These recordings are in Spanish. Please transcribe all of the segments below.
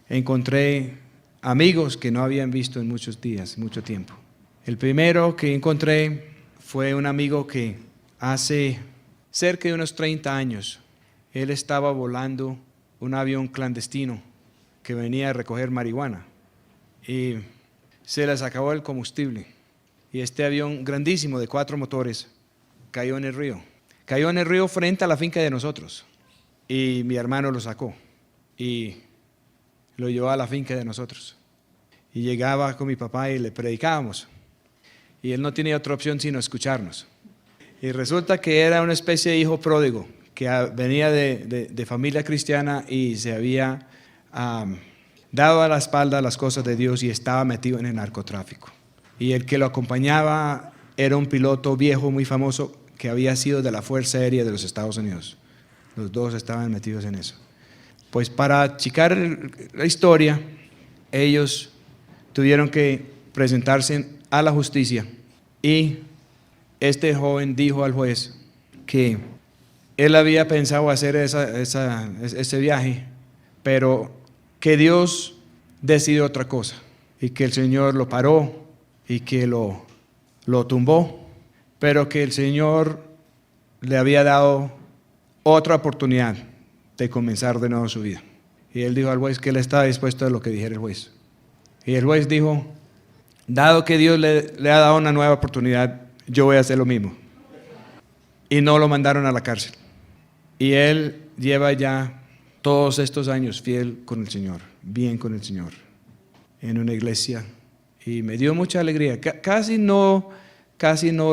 encontré amigos que no habían visto en muchos días, mucho tiempo. El primero que encontré fue un amigo que hace cerca de unos 30 años, él estaba volando un avión clandestino que venía a recoger marihuana y se les acabó el combustible. Y este avión grandísimo de 4 motores cayó en el río. Cayó en el río frente a la finca de nosotros. Y mi hermano lo sacó y lo llevó a la finca de nosotros. Y llegaba con mi papá y le predicábamos. Y él no tenía otra opción sino escucharnos. Y resulta que era una especie de hijo pródigo que venía de familia cristiana y se había dado a la espalda las cosas de Dios y estaba metido en el narcotráfico. Y el que lo acompañaba era un piloto viejo muy famoso que había sido de la Fuerza Aérea de los Estados Unidos. Los dos estaban metidos en eso. Pues para achicar la historia, ellos tuvieron que presentarse a la justicia y este joven dijo al juez que él había pensado hacer ese viaje, pero que Dios decidió otra cosa y que el Señor lo paró y que lo tumbó, pero que el Señor le había dado otra oportunidad de comenzar de nuevo su vida. Y él dijo al juez que él estaba dispuesto a lo que dijera el juez. Y el juez dijo, dado que Dios le ha dado una nueva oportunidad, yo voy a hacer lo mismo. Y no lo mandaron a la cárcel. Y él lleva ya todos estos años fiel con el Señor, bien con el Señor, en una iglesia. Y me dio mucha alegría. Casi no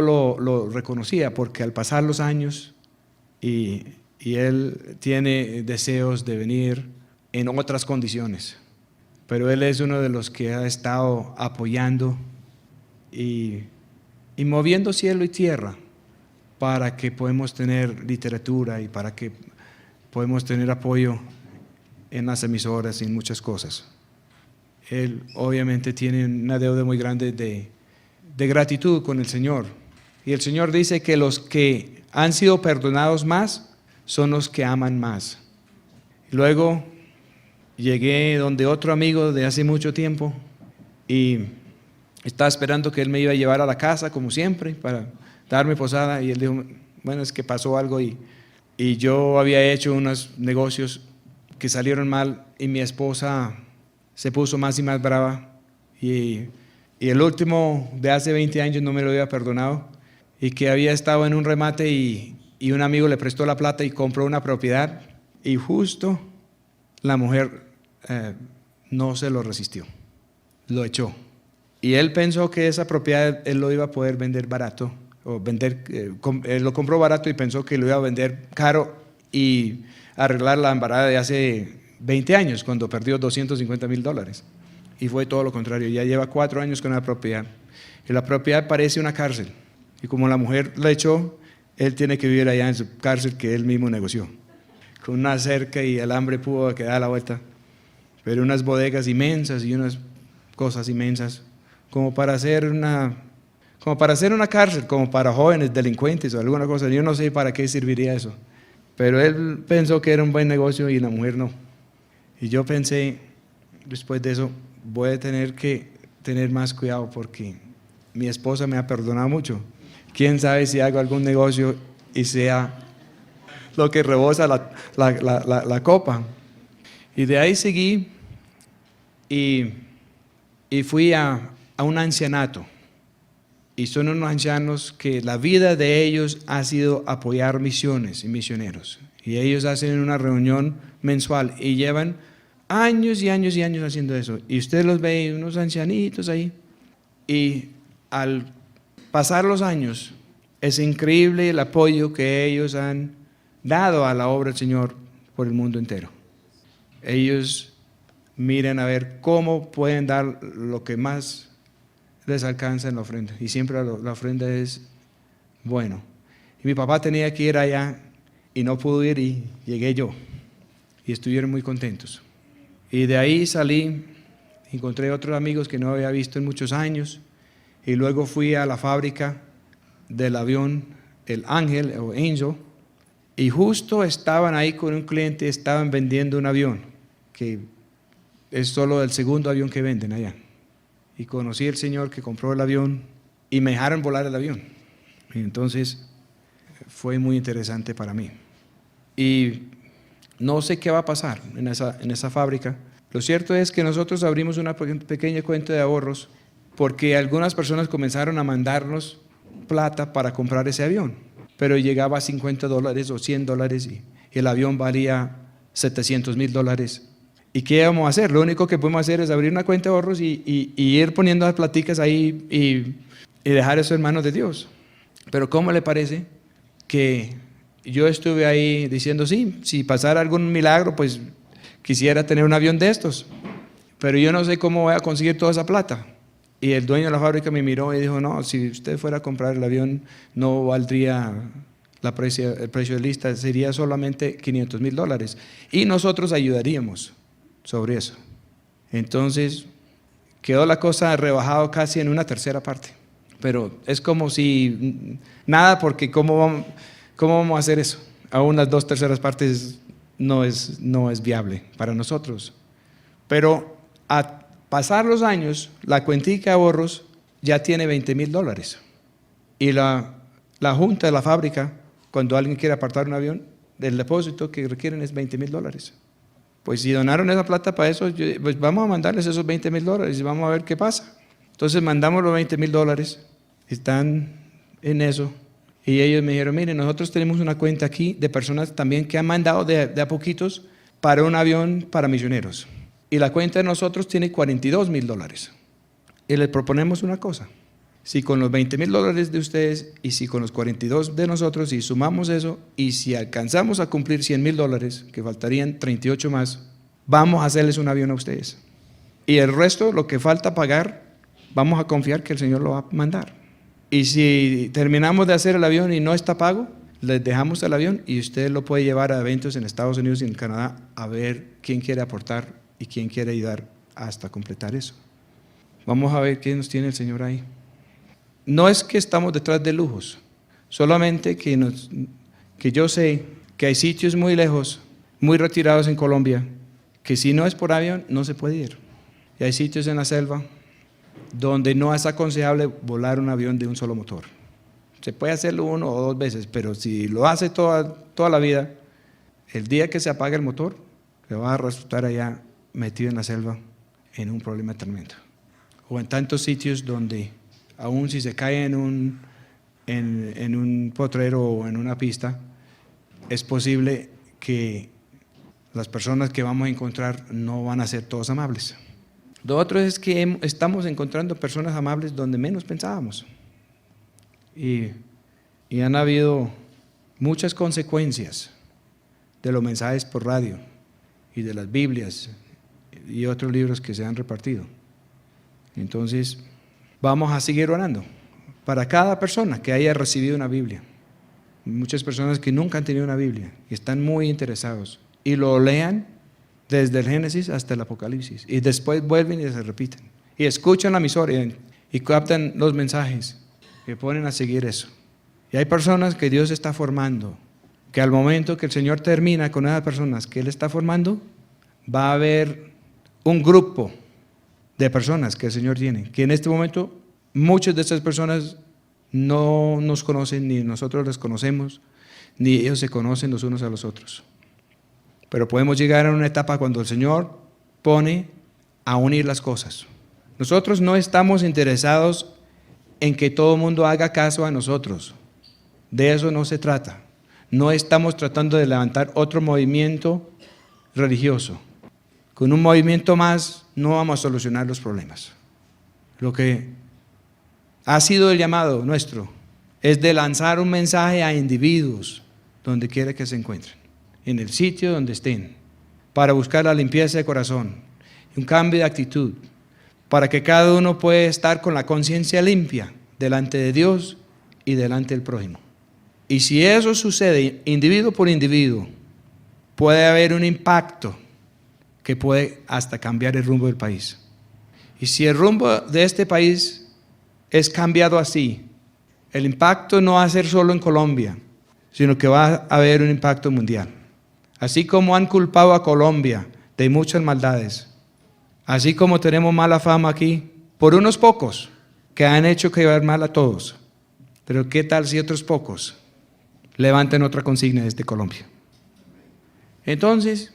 lo reconocía porque al pasar los años y él tiene deseos de venir en otras condiciones. Pero él es uno de los que ha estado apoyando y moviendo cielo y tierra para que podamos tener literatura y para que podamos tener apoyo en las emisoras y en muchas cosas. Él obviamente tiene una deuda muy grande de gratitud con el Señor. Y el Señor dice que los que han sido perdonados más son los que aman más. Luego llegué donde otro amigo de hace mucho tiempo y estaba esperando que él me iba a llevar a la casa como siempre para darme posada y él dijo, bueno, es que pasó algo y yo había hecho unos negocios que salieron mal y mi esposa se puso más y más brava y el último de hace 20 años no me lo había perdonado y que había estado en un remate y un amigo le prestó la plata y compró una propiedad y justo la mujer no se lo resistió, lo echó. Y él pensó que esa propiedad él lo iba a poder vender barato, o él lo compró barato y pensó que lo iba a vender caro y arreglar la embarrada de hace 20 años, cuando perdió $250,000. Y fue todo lo contrario, ya lleva 4 años con la propiedad. Y la propiedad parece una cárcel. Y como la mujer la echó, él tiene que vivir allá en su cárcel que él mismo negoció. Con una cerca y el hambre pudo quedar a la vuelta. Pero unas bodegas inmensas y unas cosas inmensas, como para hacer una cárcel, como para jóvenes delincuentes o alguna cosa. Yo no sé para qué serviría eso. Pero él pensó que era un buen negocio y la mujer no. Y yo pensé, después de eso, voy a tener que tener más cuidado porque mi esposa me ha perdonado mucho. Quién sabe si hago algún negocio y sea lo que rebosa la copa. Y de ahí seguí y fui a un ancianato. Y son unos ancianos que la vida de ellos ha sido apoyar misiones y misioneros. Y ellos hacen una reunión mensual y llevan años y años y años haciendo eso. Y usted los ve, unos ancianitos ahí. Y al pasar los años, es increíble el apoyo que ellos han dado a la obra del Señor por el mundo entero. Ellos miran a ver cómo pueden dar lo que más les alcanza en la ofrenda. Y siempre la ofrenda es bueno. Y mi papá tenía que ir allá y no pudo ir y llegué yo. Y estuvieron muy contentos. Y de ahí salí, encontré otros amigos que no había visto en muchos años. Y luego fui a la fábrica del avión, el Ángel o Angel. Y justo estaban ahí con un cliente, estaban vendiendo un avión que es solo el segundo avión que venden allá. Y conocí al señor que compró el avión y me dejaron volar el avión. Y entonces fue muy interesante para mí. Y no sé qué va a pasar en esa fábrica. Lo cierto es que nosotros abrimos una pequeña cuenta de ahorros porque algunas personas comenzaron a mandarnos plata para comprar ese avión, pero llegaba a $50 o $100 y el avión valía $700,000. ¿Y qué vamos a hacer? Lo único que podemos hacer es abrir una cuenta de ahorros y ir poniendo las platicas ahí y dejar eso en manos de Dios. Pero ¿cómo le parece que yo estuve ahí diciendo, sí, si pasara algún milagro, pues quisiera tener un avión de estos, pero yo no sé cómo voy a conseguir toda esa plata? Y el dueño de la fábrica me miró y dijo, no, si usted fuera a comprar el avión, no valdría el precio de lista, sería solamente $500,000 y nosotros ayudaríamos sobre eso. Entonces quedó la cosa rebajado casi en una tercera parte, pero es como si nada, porque ¿cómo vamos a hacer eso? Aún las 2/3 partes no es viable para nosotros. Pero a pasar los años, la cuentica de ahorros ya tiene $20,000 y la junta de la fábrica, cuando alguien quiere apartar un avión, el depósito que requieren es $20,000. Pues si donaron esa plata para eso, pues vamos a mandarles esos $20,000 y vamos a ver qué pasa. Entonces mandamos los $20,000, están en eso. Y ellos me dijeron, miren, nosotros tenemos una cuenta aquí de personas también que han mandado de a poquitos para un avión para misioneros. Y la cuenta de nosotros tiene $42,000. Y les proponemos una cosa. Si con los $20,000 de ustedes y si con los 42 de nosotros, si sumamos eso y si alcanzamos a cumplir $100,000, que faltarían 38 más, vamos a hacerles un avión a ustedes. Y el resto, lo que falta pagar, vamos a confiar que el Señor lo va a mandar. Y si terminamos de hacer el avión y no está pago, les dejamos el avión y usted lo puede llevar a eventos en Estados Unidos y en Canadá a ver quién quiere aportar y quién quiere ayudar hasta completar eso. Vamos a ver qué nos tiene el Señor ahí. No es que estamos detrás de lujos, solamente que yo sé que hay sitios muy lejos, muy retirados en Colombia, que si no es por avión no se puede ir. Y hay sitios en la selva donde no es aconsejable volar un avión de un solo motor. Se puede hacerlo 1 o 2 veces, pero si lo hace toda la vida, el día que se apague el motor, le va a resultar allá metido en la selva en un problema tremendo. O en tantos sitios donde, aun si se cae en un potrero o en una pista, es posible que las personas que vamos a encontrar no van a ser todos amables. Lo otro es que estamos encontrando personas amables donde menos pensábamos. Y han habido muchas consecuencias de los mensajes por radio y de las Biblias y otros libros que se han repartido. Entonces, vamos a seguir orando para cada persona que haya recibido una Biblia. Muchas personas que nunca han tenido una Biblia y están muy interesados y lo lean desde el Génesis hasta el Apocalipsis y después vuelven y se repiten y escuchan la emisora y captan los mensajes y ponen a seguir eso. Y hay personas que Dios está formando, que al momento que el Señor termina con esas personas que Él está formando, va a haber un grupo de personas que el Señor tiene, que en este momento muchas de esas personas no nos conocen, ni nosotros les conocemos, ni ellos se conocen los unos a los otros. Pero podemos llegar a una etapa cuando el Señor pone a unir las cosas. Nosotros no estamos interesados en que todo el mundo haga caso a nosotros. De eso no se trata. No estamos tratando de levantar otro movimiento religioso. Con un movimiento más no vamos a solucionar los problemas. Lo que ha sido el llamado nuestro es de lanzar un mensaje a individuos donde quiera que se encuentren, en el sitio donde estén, para buscar la limpieza de corazón, un cambio de actitud, para que cada uno pueda estar con la conciencia limpia delante de Dios y delante del prójimo. Y si eso sucede individuo por individuo, puede haber un impacto que puede hasta cambiar el rumbo del país. Y si el rumbo de este país es cambiado así, el impacto no va a ser solo en Colombia, sino que va a haber un impacto mundial. Así como han culpado a Colombia de muchas maldades, Así como tenemos mala fama aquí, por unos pocos que han hecho quedar mal a todos. Pero ¿qué tal si otros pocos levanten otra consigna desde Colombia? Entonces,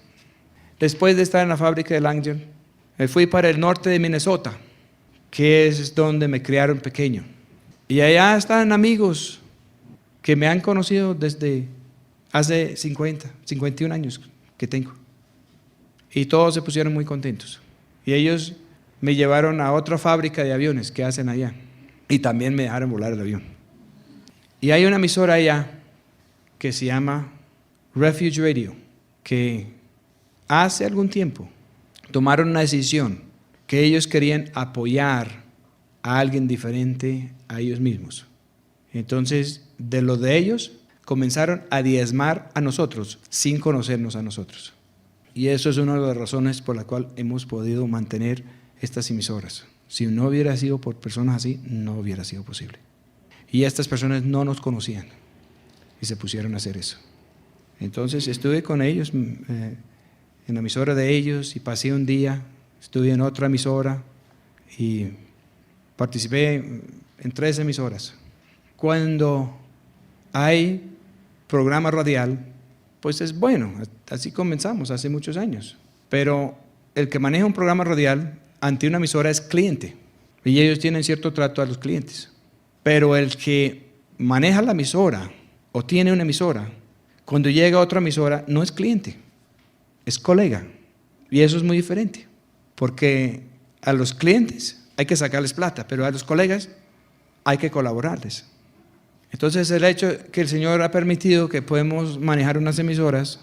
después de estar en la fábrica del Ángel, me fui para el norte de Minnesota, que es donde me criaron pequeño. Y allá están amigos que me han conocido desde hace 51 años que tengo. Y todos se pusieron muy contentos. Y ellos me llevaron a otra fábrica de aviones que hacen allá. Y también me dejaron volar el avión. Y hay una emisora allá que se llama Refuge Radio, que hace algún tiempo tomaron una decisión que ellos querían apoyar a alguien diferente a ellos mismos. Entonces, de lo de ellos, comenzaron a diezmar a nosotros sin conocernos a nosotros. Y eso es una de las razones por la cual hemos podido mantener estas emisoras. Si no hubiera sido por personas así, no hubiera sido posible. Y estas personas no nos conocían y se pusieron a hacer eso. Entonces estuve con ellos en la emisora de ellos y pasé un día, estuve en otra emisora y participé en 3 emisoras. Cuando hay programa radial, pues es bueno, así comenzamos hace muchos años. Pero el que maneja un programa radial ante una emisora es cliente y ellos tienen cierto trato a los clientes. Pero el que maneja la emisora o tiene una emisora, cuando llega a otra emisora no es cliente, es colega. Y eso es muy diferente, porque a los clientes hay que sacarles plata, pero a los colegas hay que colaborarles. Entonces el hecho que el Señor ha permitido que podemos manejar unas emisoras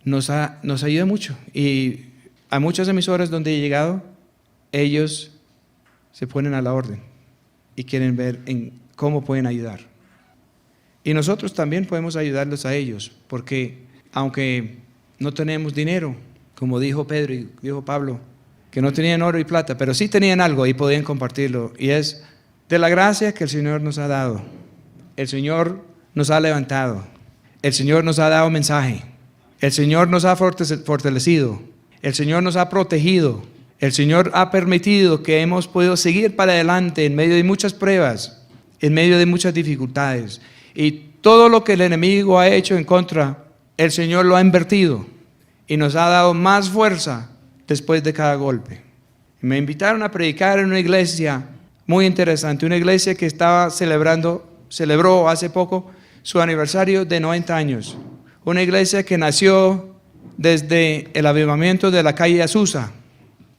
nos ayuda mucho. Y a muchas emisoras donde he llegado, ellos se ponen a la orden y quieren ver en cómo pueden ayudar. Y nosotros también podemos ayudarlos a ellos, porque aunque no tenemos dinero, como dijo Pedro y dijo Pablo, que no tenían oro y plata, pero sí tenían algo y podían compartirlo, y es de la gracia que el Señor nos ha dado. El Señor nos ha levantado, el Señor nos ha dado mensaje, el Señor nos ha fortalecido, el Señor nos ha protegido, el Señor ha permitido que hemos podido seguir para adelante en medio de muchas pruebas, en medio de muchas dificultades. Y todo lo que el enemigo ha hecho en contra, el Señor lo ha invertido y nos ha dado más fuerza después de cada golpe. Me invitaron a predicar en una iglesia muy interesante, una iglesia que celebró hace poco su aniversario de 90 años. Una iglesia que nació desde el avivamiento de la calle Azusa.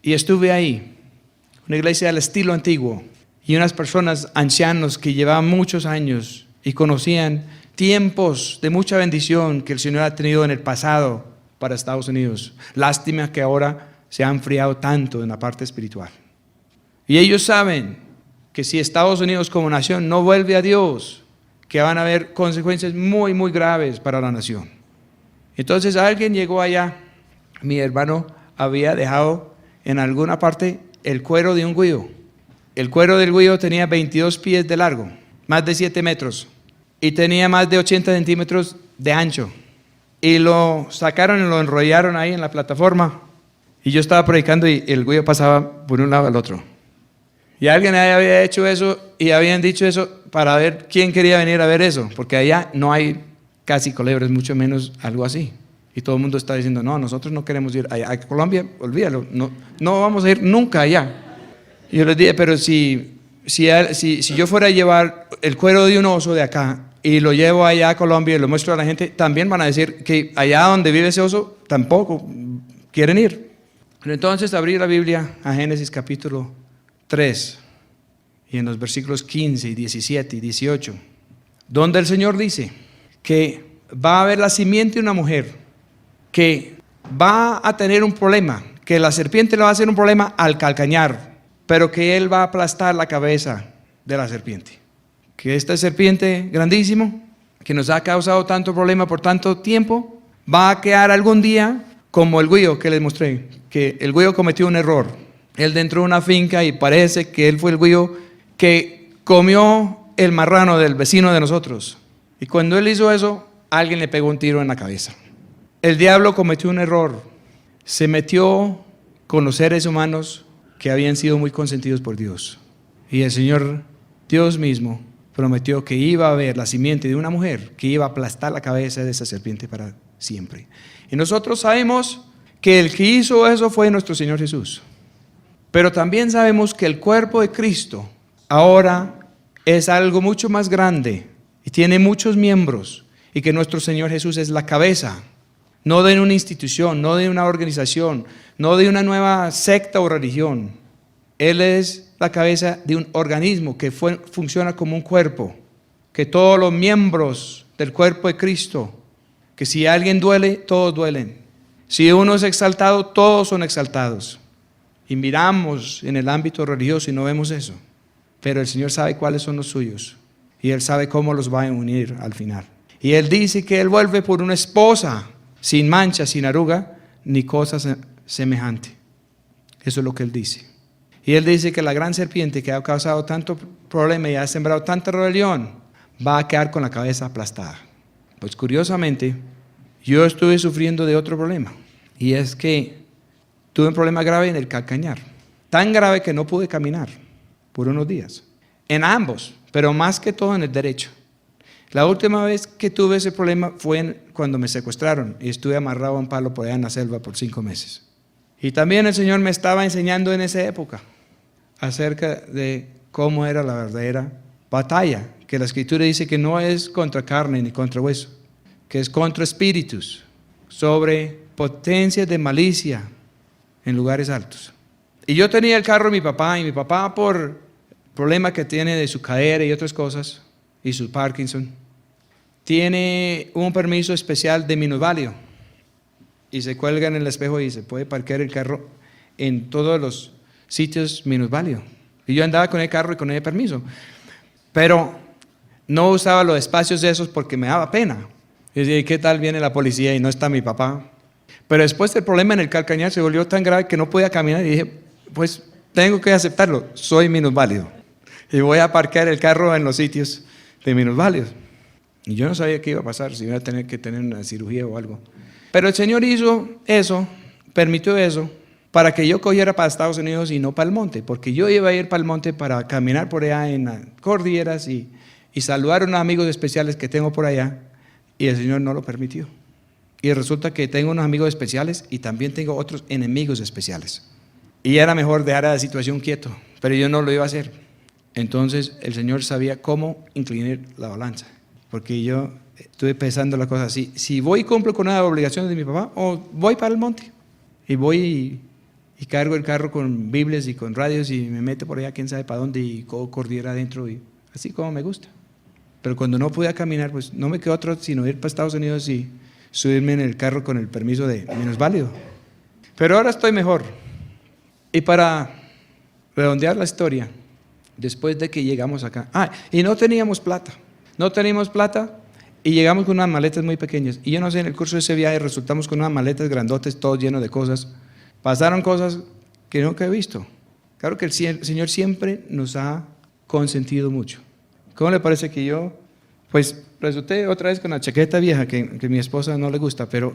Y estuve ahí, una iglesia al estilo antiguo, y unas personas ancianos que llevaban muchos años y conocían tiempos de mucha bendición que el Señor ha tenido en el pasado para Estados Unidos. Lástima que ahora se ha enfriado tanto en la parte espiritual. Y ellos saben que si Estados Unidos como nación no vuelve a Dios, que van a haber consecuencias muy, muy graves para la nación. Entonces alguien llegó allá, mi hermano había dejado en alguna parte el cuero de un güiro. El cuero del güiro tenía 22 pies de largo, más de 7 metros, y tenía más de 80 centímetros de ancho. Y lo sacaron y lo enrollaron ahí en la plataforma. Y yo estaba predicando y el güiro pasaba por un lado al otro. Y alguien había hecho eso y habían dicho eso para ver quién quería venir a ver eso, porque allá no hay casi culebras, mucho menos algo así. Y todo el mundo está diciendo, no, nosotros no queremos ir allá. A Colombia, olvídalo, no vamos a ir nunca allá. Y yo les dije, pero si yo fuera a llevar el cuero de un oso de acá y lo llevo allá a Colombia y lo muestro a la gente, también van a decir que allá donde vive ese oso tampoco quieren ir. Pero entonces abrí la Biblia a Génesis capítulo 3 y en los versículos 15 y 17 y 18, donde el Señor dice que va a haber la simiente de una mujer que va a tener un problema, que la serpiente le va a hacer un problema al calcañar, pero que él va a aplastar la cabeza de la serpiente. Que esta serpiente grandísimo, que nos ha causado tanto problema por tanto tiempo, va a quedar algún día como el güiro que les mostré, que el güiro cometió un error. Él entró en una finca y parece que él fue el güiro que comió el marrano del vecino de nosotros. Y cuando él hizo eso, alguien le pegó un tiro en la cabeza. El diablo cometió un error, se metió con los seres humanos que habían sido muy consentidos por Dios. Y el Señor, Dios mismo, prometió que iba a haber la simiente de una mujer que iba a aplastar la cabeza de esa serpiente para siempre. Y nosotros sabemos que el que hizo eso fue nuestro Señor Jesús. Pero también sabemos que el cuerpo de Cristo ahora es algo mucho más grande y tiene muchos miembros, y que nuestro Señor Jesús es la cabeza, no de una institución, no de una organización, no de una nueva secta o religión. Él es la cabeza de un organismo que funciona como un cuerpo, que todos los miembros del cuerpo de Cristo, que si alguien duele, todos duelen. Si uno es exaltado, todos son exaltados. Y miramos en el ámbito religioso y no vemos eso. Pero el Señor sabe cuáles son los suyos. Y Él sabe cómo los va a unir al final. Y Él dice que Él vuelve por una esposa sin mancha, sin arruga, ni cosa semejante. Eso es lo que Él dice. Y Él dice que la gran serpiente que ha causado tanto problema y ha sembrado tanta rebelión, va a quedar con la cabeza aplastada. Pues curiosamente, yo estuve sufriendo de otro problema. Y es que tuve un problema grave en el calcañar. Tan grave que no pude caminar por unos días. En ambos, pero más que todo en el derecho. La última vez que tuve ese problema fue cuando me secuestraron y estuve amarrado a un palo por allá en la selva por 5 meses. Y también el Señor me estaba enseñando en esa época acerca de cómo era la verdadera batalla, que la Escritura dice que no es contra carne ni contra hueso, que es contra espíritus, sobre potencias de malicia en lugares altos. Y yo tenía el carro de mi papá, y mi papá, por problema que tiene de su cadera y otras cosas, y su Parkinson, tiene un permiso especial de minusválido, y se cuelga en el espejo y se puede parquear el carro en todos los sitios minusválido. Y yo andaba con el carro y con el permiso, pero no usaba los espacios de esos porque me daba pena. Y decía, ¿qué tal viene la policía y no está mi papá? Pero después el problema en el calcañar se volvió tan grave que no podía caminar, y dije, pues tengo que aceptarlo, soy minusválido y voy a parquear el carro en los sitios de minusválidos. Y yo no sabía qué iba a pasar, si iba a tener que tener una cirugía o algo. Pero el Señor hizo eso, permitió eso, para que yo cogiera para Estados Unidos y no para el monte, porque yo iba a ir para el monte para caminar por allá en las cordilleras y saludar a unos amigos especiales que tengo por allá, y el Señor no lo permitió. Y resulta que tengo unos amigos especiales y también tengo otros enemigos especiales. Y era mejor dejar a la situación quieto, pero yo no lo iba a hacer. Entonces el Señor sabía cómo inclinar la balanza, porque yo estuve pensando la cosa así: si voy y cumplo con una obligación de mi papá, o voy para el monte y voy y cargo el carro con Biblias y con radios y me meto por allá quién sabe para dónde y cojo cordillera adentro, y así como me gusta. Pero cuando no podía caminar, pues no me quedó otro sino ir para Estados Unidos y subirme en el carro con el permiso de minusválido. Pero ahora estoy mejor. Y para redondear la historia, después de que llegamos acá, y no teníamos plata y llegamos con unas maletas muy pequeñas, y yo no sé, en el curso de ese viaje resultamos con unas maletas grandotes, todos llenos de cosas. Pasaron cosas que nunca he visto. Claro que el Señor siempre nos ha consentido mucho. ¿Cómo le parece que yo, pues resulté otra vez con la chaqueta vieja que a mi esposa no le gusta, pero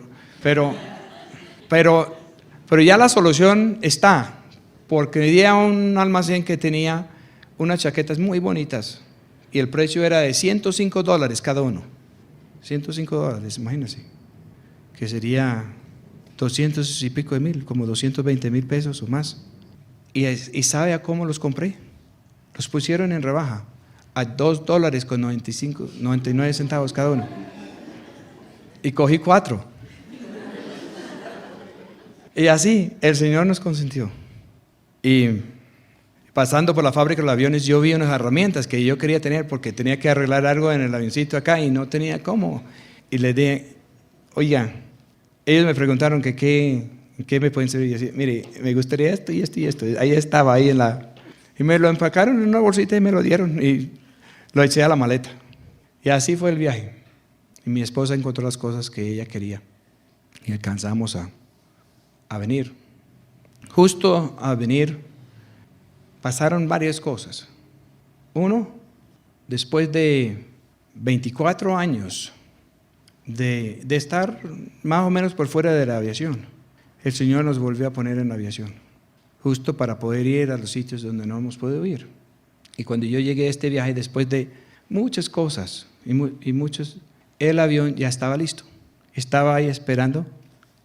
ya la solución está, porque di a un almacén que tenía unas chaquetas muy bonitas y el precio era de $105 cada uno. $105, imagínense, que sería 200 y pico de mil, como 220,000 pesos o más. Y ¿sabe a cómo los compré? Los pusieron en rebaja a $2.99 cada uno. Y cogí 4. Y así el Señor nos consintió. Y pasando por la fábrica de los aviones, yo vi unas herramientas que yo quería tener porque tenía que arreglar algo en el avioncito acá y no tenía cómo. Y le dije, oiga, ellos me preguntaron que qué me pueden servir. Y yo decía, mire, me gustaría esto y esto y esto. Ahí estaba, y me lo empacaron en una bolsita y me lo dieron y lo eché a la maleta. Y así fue el viaje. Y mi esposa encontró las cosas que ella quería y alcanzamos a venir. Justo a venir pasaron varias cosas. Uno, después de 24 años de estar más o menos por fuera de la aviación, el Señor nos volvió a poner en la aviación. justo para poder ir a los sitios donde no hemos podido ir. Y cuando yo llegué a este viaje, después de muchas cosas el avión ya estaba listo. Estaba ahí esperando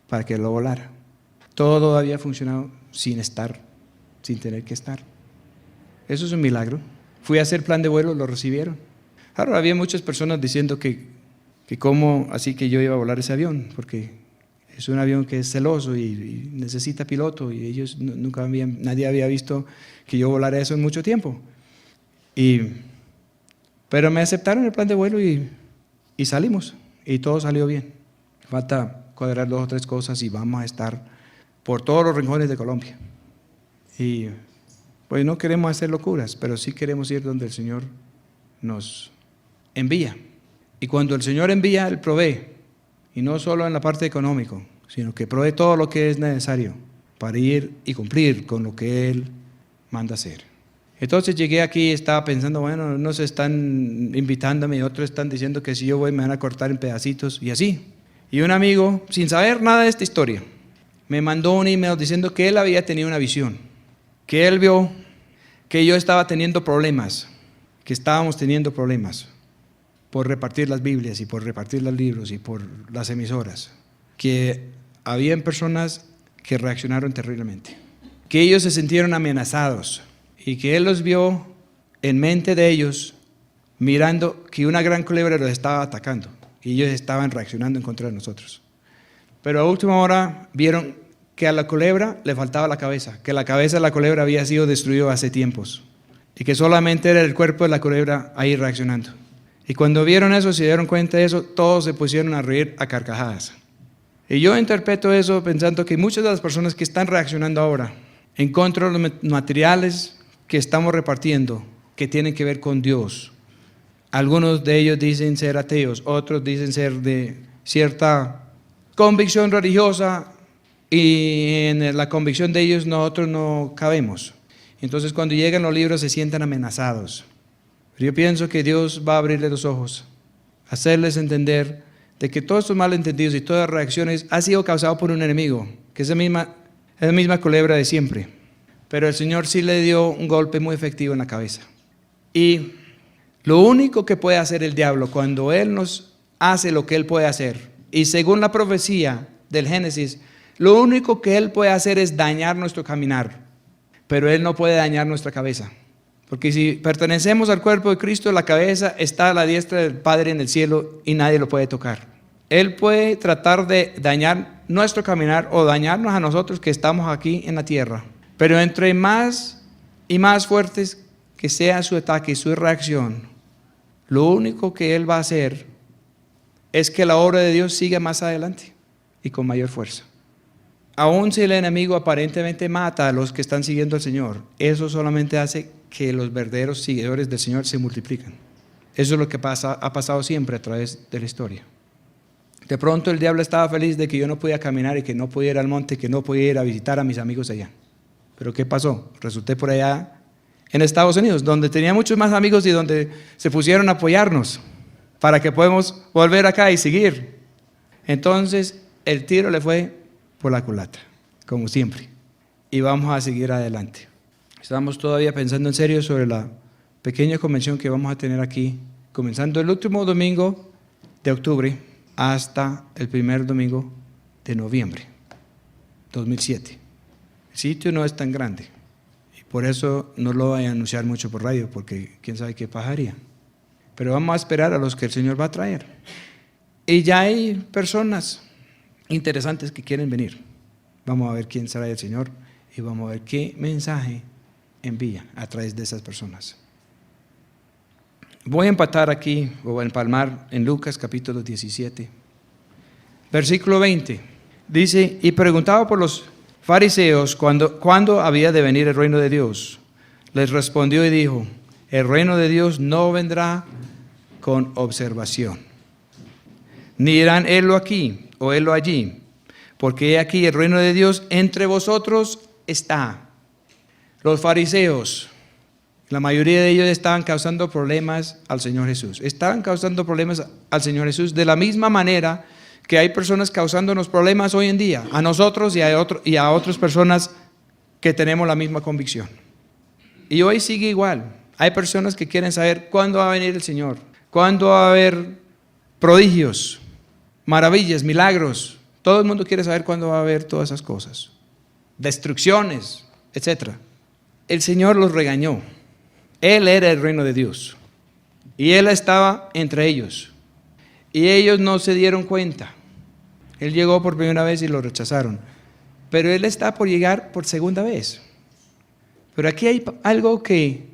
para que lo volara. Todo había funcionado sin tener que estar. Eso es un milagro. Fui a hacer plan de vuelo, lo recibieron. Ahora había muchas personas diciendo que cómo así que yo iba a volar ese avión, porque es un avión que es celoso y necesita piloto, y ellos nadie había visto que yo volara eso en mucho tiempo. Pero me aceptaron el plan de vuelo y salimos, y todo salió bien. Falta cuadrar 2 o 3 cosas y vamos a estar por todos los rincones de Colombia. Y pues no queremos hacer locuras, pero sí queremos ir donde el Señor nos envía. Y cuando el Señor envía, Él provee, y no solo en la parte económica, sino que provee todo lo que es necesario para ir y cumplir con lo que Él manda hacer. Entonces llegué aquí y estaba pensando, bueno, unos están invitándome y otros están diciendo que si yo voy me van a cortar en pedacitos y así. Y un amigo, sin saber nada de esta historia, me mandó un email diciendo que él había tenido una visión, que él vio que yo estaba teniendo problemas, que estábamos teniendo problemas por repartir las Biblias y por repartir los libros y por las emisoras, que habían personas que reaccionaron terriblemente, que ellos se sintieron amenazados y que él los vio en mente de ellos mirando que una gran culebra los estaba atacando y ellos estaban reaccionando en contra de nosotros. Pero a última hora vieron que a la culebra le faltaba la cabeza, que la cabeza de la culebra había sido destruida hace tiempos y que solamente era el cuerpo de la culebra ahí reaccionando. Y cuando vieron eso, se dieron cuenta de eso, todos se pusieron a reír a carcajadas. Y yo interpreto eso pensando que muchas de las personas que están reaccionando ahora en contra de los materiales que estamos repartiendo, que tienen que ver con Dios. Algunos de ellos dicen ser ateos, otros dicen ser de cierta convicción religiosa, y en la convicción de ellos nosotros no cabemos. Entonces cuando llegan los libros se sienten amenazados. Pero yo pienso que Dios va a abrirles los ojos, hacerles entender de que todos estos malentendidos y todas las reacciones han sido causados por un enemigo, que es la misma culebra de siempre. Pero el Señor sí le dio un golpe muy efectivo en la cabeza. Y lo único que puede hacer el diablo cuando Él nos hace lo que Él puede hacer, y según la profecía del Génesis, lo único que Él puede hacer es dañar nuestro caminar, pero Él no puede dañar nuestra cabeza. Porque si pertenecemos al cuerpo de Cristo, la cabeza está a la diestra del Padre en el cielo y nadie lo puede tocar. Él puede tratar de dañar nuestro caminar o dañarnos a nosotros que estamos aquí en la tierra. Pero entre más y más fuertes que sea su ataque y su reacción, lo único que Él va a hacer es que la obra de Dios siga más adelante y con mayor fuerza. Aún si el enemigo aparentemente mata a los que están siguiendo al Señor, eso solamente hace que los verdaderos seguidores del Señor se multiplican. Eso es lo que ha pasado siempre a través de la historia. De pronto el diablo estaba feliz de que yo no podía caminar y que no podía ir al monte, que no podía ir a visitar a mis amigos allá. Pero ¿qué pasó? Resulté por allá en Estados Unidos, donde tenía muchos más amigos y donde se pusieron a apoyarnos para que podamos volver acá y seguir. Entonces el tiro le fue por la culata, como siempre, y vamos a seguir adelante. Estamos todavía pensando en serio sobre la pequeña convención que vamos a tener aquí, comenzando el último domingo de octubre hasta el primer domingo de noviembre 2007. El sitio no es tan grande y por eso no lo voy a anunciar mucho por radio, porque quién sabe qué pasaría. Pero vamos a esperar a los que el Señor va a traer. Y ya hay personas interesantes que quieren venir. Vamos a ver quién será el Señor y vamos a ver qué mensaje envía a través de esas personas. Voy a empatar aquí, o a empalmar en Lucas capítulo 17, versículo 20. Dice, y preguntaba por los fariseos cuándo había de venir el reino de Dios. Les respondió y dijo, el reino de Dios no vendrá con observación, ni dirán helo aquí o helo allí, porque he aquí el reino de Dios entre vosotros está. Los fariseos, la mayoría de ellos estaban causando problemas al Señor Jesús. Estaban causando problemas al Señor Jesús de la misma manera que hay personas causándonos problemas hoy en día, a nosotros y a otras personas que tenemos la misma convicción. Y hoy sigue igual. Hay personas que quieren saber cuándo va a venir el Señor, cuándo va a haber prodigios, maravillas, milagros. Todo el mundo quiere saber cuándo va a haber todas esas cosas. Destrucciones, etc. El Señor los regañó. Él era el reino de Dios. Y Él estaba entre ellos. Y ellos no se dieron cuenta. Él llegó por primera vez y lo rechazaron. Pero Él está por llegar por segunda vez. Pero aquí hay algo que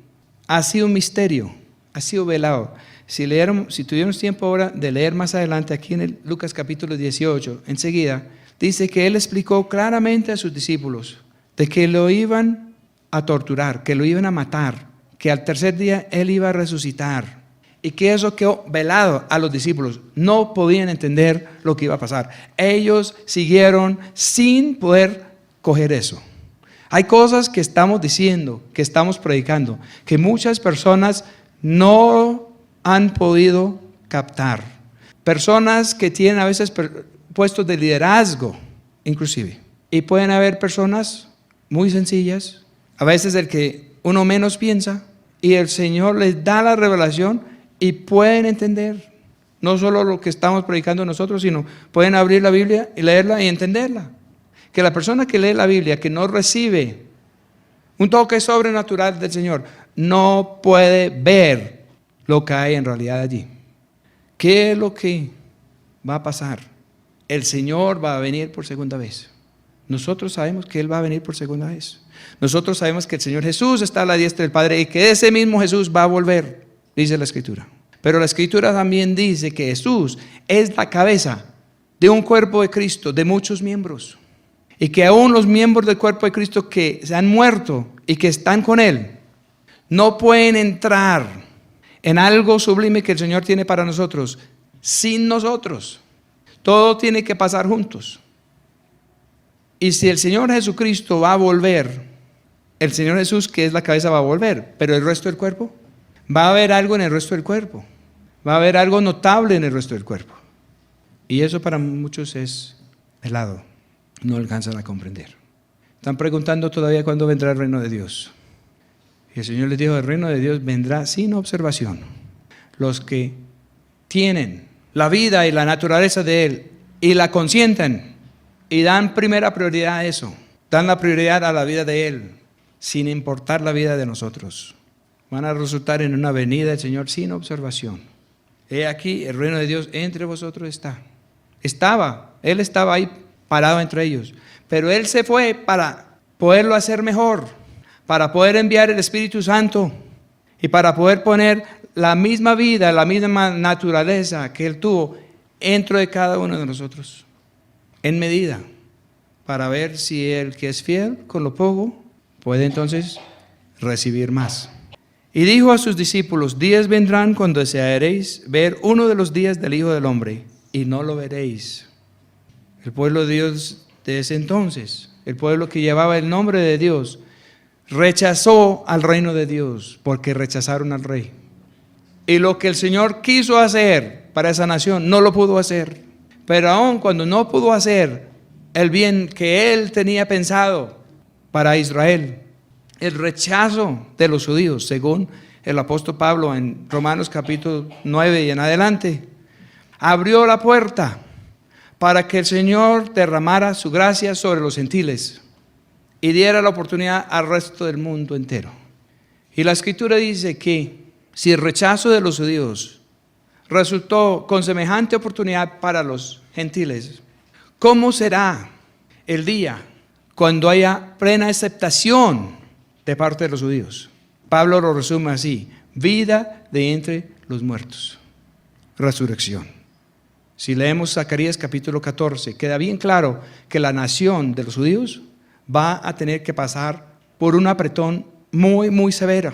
ha sido un misterio, ha sido velado. Si tuviéramos tiempo ahora de leer más adelante, aquí en el Lucas capítulo 18, enseguida, dice que Él explicó claramente a sus discípulos de que lo iban a torturar, que lo iban a matar, que al tercer día Él iba a resucitar. Y que eso quedó velado a los discípulos. No podían entender lo que iba a pasar. Ellos siguieron sin poder coger eso. Hay cosas que estamos diciendo, que estamos predicando, que muchas personas no han podido captar. Personas que tienen a veces puestos de liderazgo, inclusive. Y pueden haber personas muy sencillas, a veces el que uno menos piensa, y el Señor les da la revelación y pueden entender. No solo lo que estamos predicando nosotros, sino pueden abrir la Biblia y leerla y entenderla. Que la persona que lee la Biblia, que no recibe un toque sobrenatural del Señor, no puede ver lo que hay en realidad allí. ¿Qué es lo que va a pasar? El Señor va a venir por segunda vez. Nosotros sabemos que Él va a venir por segunda vez. Nosotros sabemos que el Señor Jesús está a la diestra del Padre y que ese mismo Jesús va a volver, dice la Escritura. Pero la Escritura también dice que Jesús es la cabeza de un cuerpo de Cristo, de muchos miembros. Y que aún los miembros del cuerpo de Cristo que se han muerto y que están con Él, no pueden entrar en algo sublime que el Señor tiene para nosotros sin nosotros. Todo tiene que pasar juntos. Y si el Señor Jesucristo va a volver, el Señor Jesús, que es la cabeza, va a volver, pero el resto del cuerpo, va a haber algo en el resto del cuerpo. Va a haber algo notable en el resto del cuerpo. Y eso para muchos es helado. No alcanzan a comprender. Están preguntando todavía cuándo vendrá el reino de Dios. Y el Señor les dijo, el reino de Dios vendrá sin observación. Los que tienen la vida y la naturaleza de Él y la consienten y dan primera prioridad a eso, dan la prioridad a la vida de Él, sin importar la vida de nosotros, van a resultar en una venida del Señor sin observación. He aquí, el reino de Dios entre vosotros está. Él estaba ahí parado entre ellos, pero Él se fue para poderlo hacer mejor, para poder enviar el Espíritu Santo y para poder poner la misma vida, la misma naturaleza que Él tuvo dentro de cada uno de nosotros, en medida, para ver si el que es fiel con lo poco puede entonces recibir más. Y dijo a sus discípulos, días vendrán cuando desearéis ver uno de los días del Hijo del Hombre, y no lo veréis. El pueblo de Dios de ese entonces, el pueblo que llevaba el nombre de Dios, rechazó al reino de Dios porque rechazaron al rey. Y lo que el Señor quiso hacer para esa nación, no lo pudo hacer. Pero aun cuando no pudo hacer el bien que Él tenía pensado para Israel, el rechazo de los judíos, según el apóstol Pablo en Romanos capítulo 9 y en adelante, abrió la puerta para que el Señor derramara su gracia sobre los gentiles y diera la oportunidad al resto del mundo entero. Y la Escritura dice que si el rechazo de los judíos resultó con semejante oportunidad para los gentiles, ¿cómo será el día cuando haya plena aceptación de parte de los judíos? Pablo lo resume así: vida de entre los muertos, resurrección. Si leemos Zacarías capítulo 14, queda bien claro que la nación de los judíos va a tener que pasar por un apretón muy, muy severo,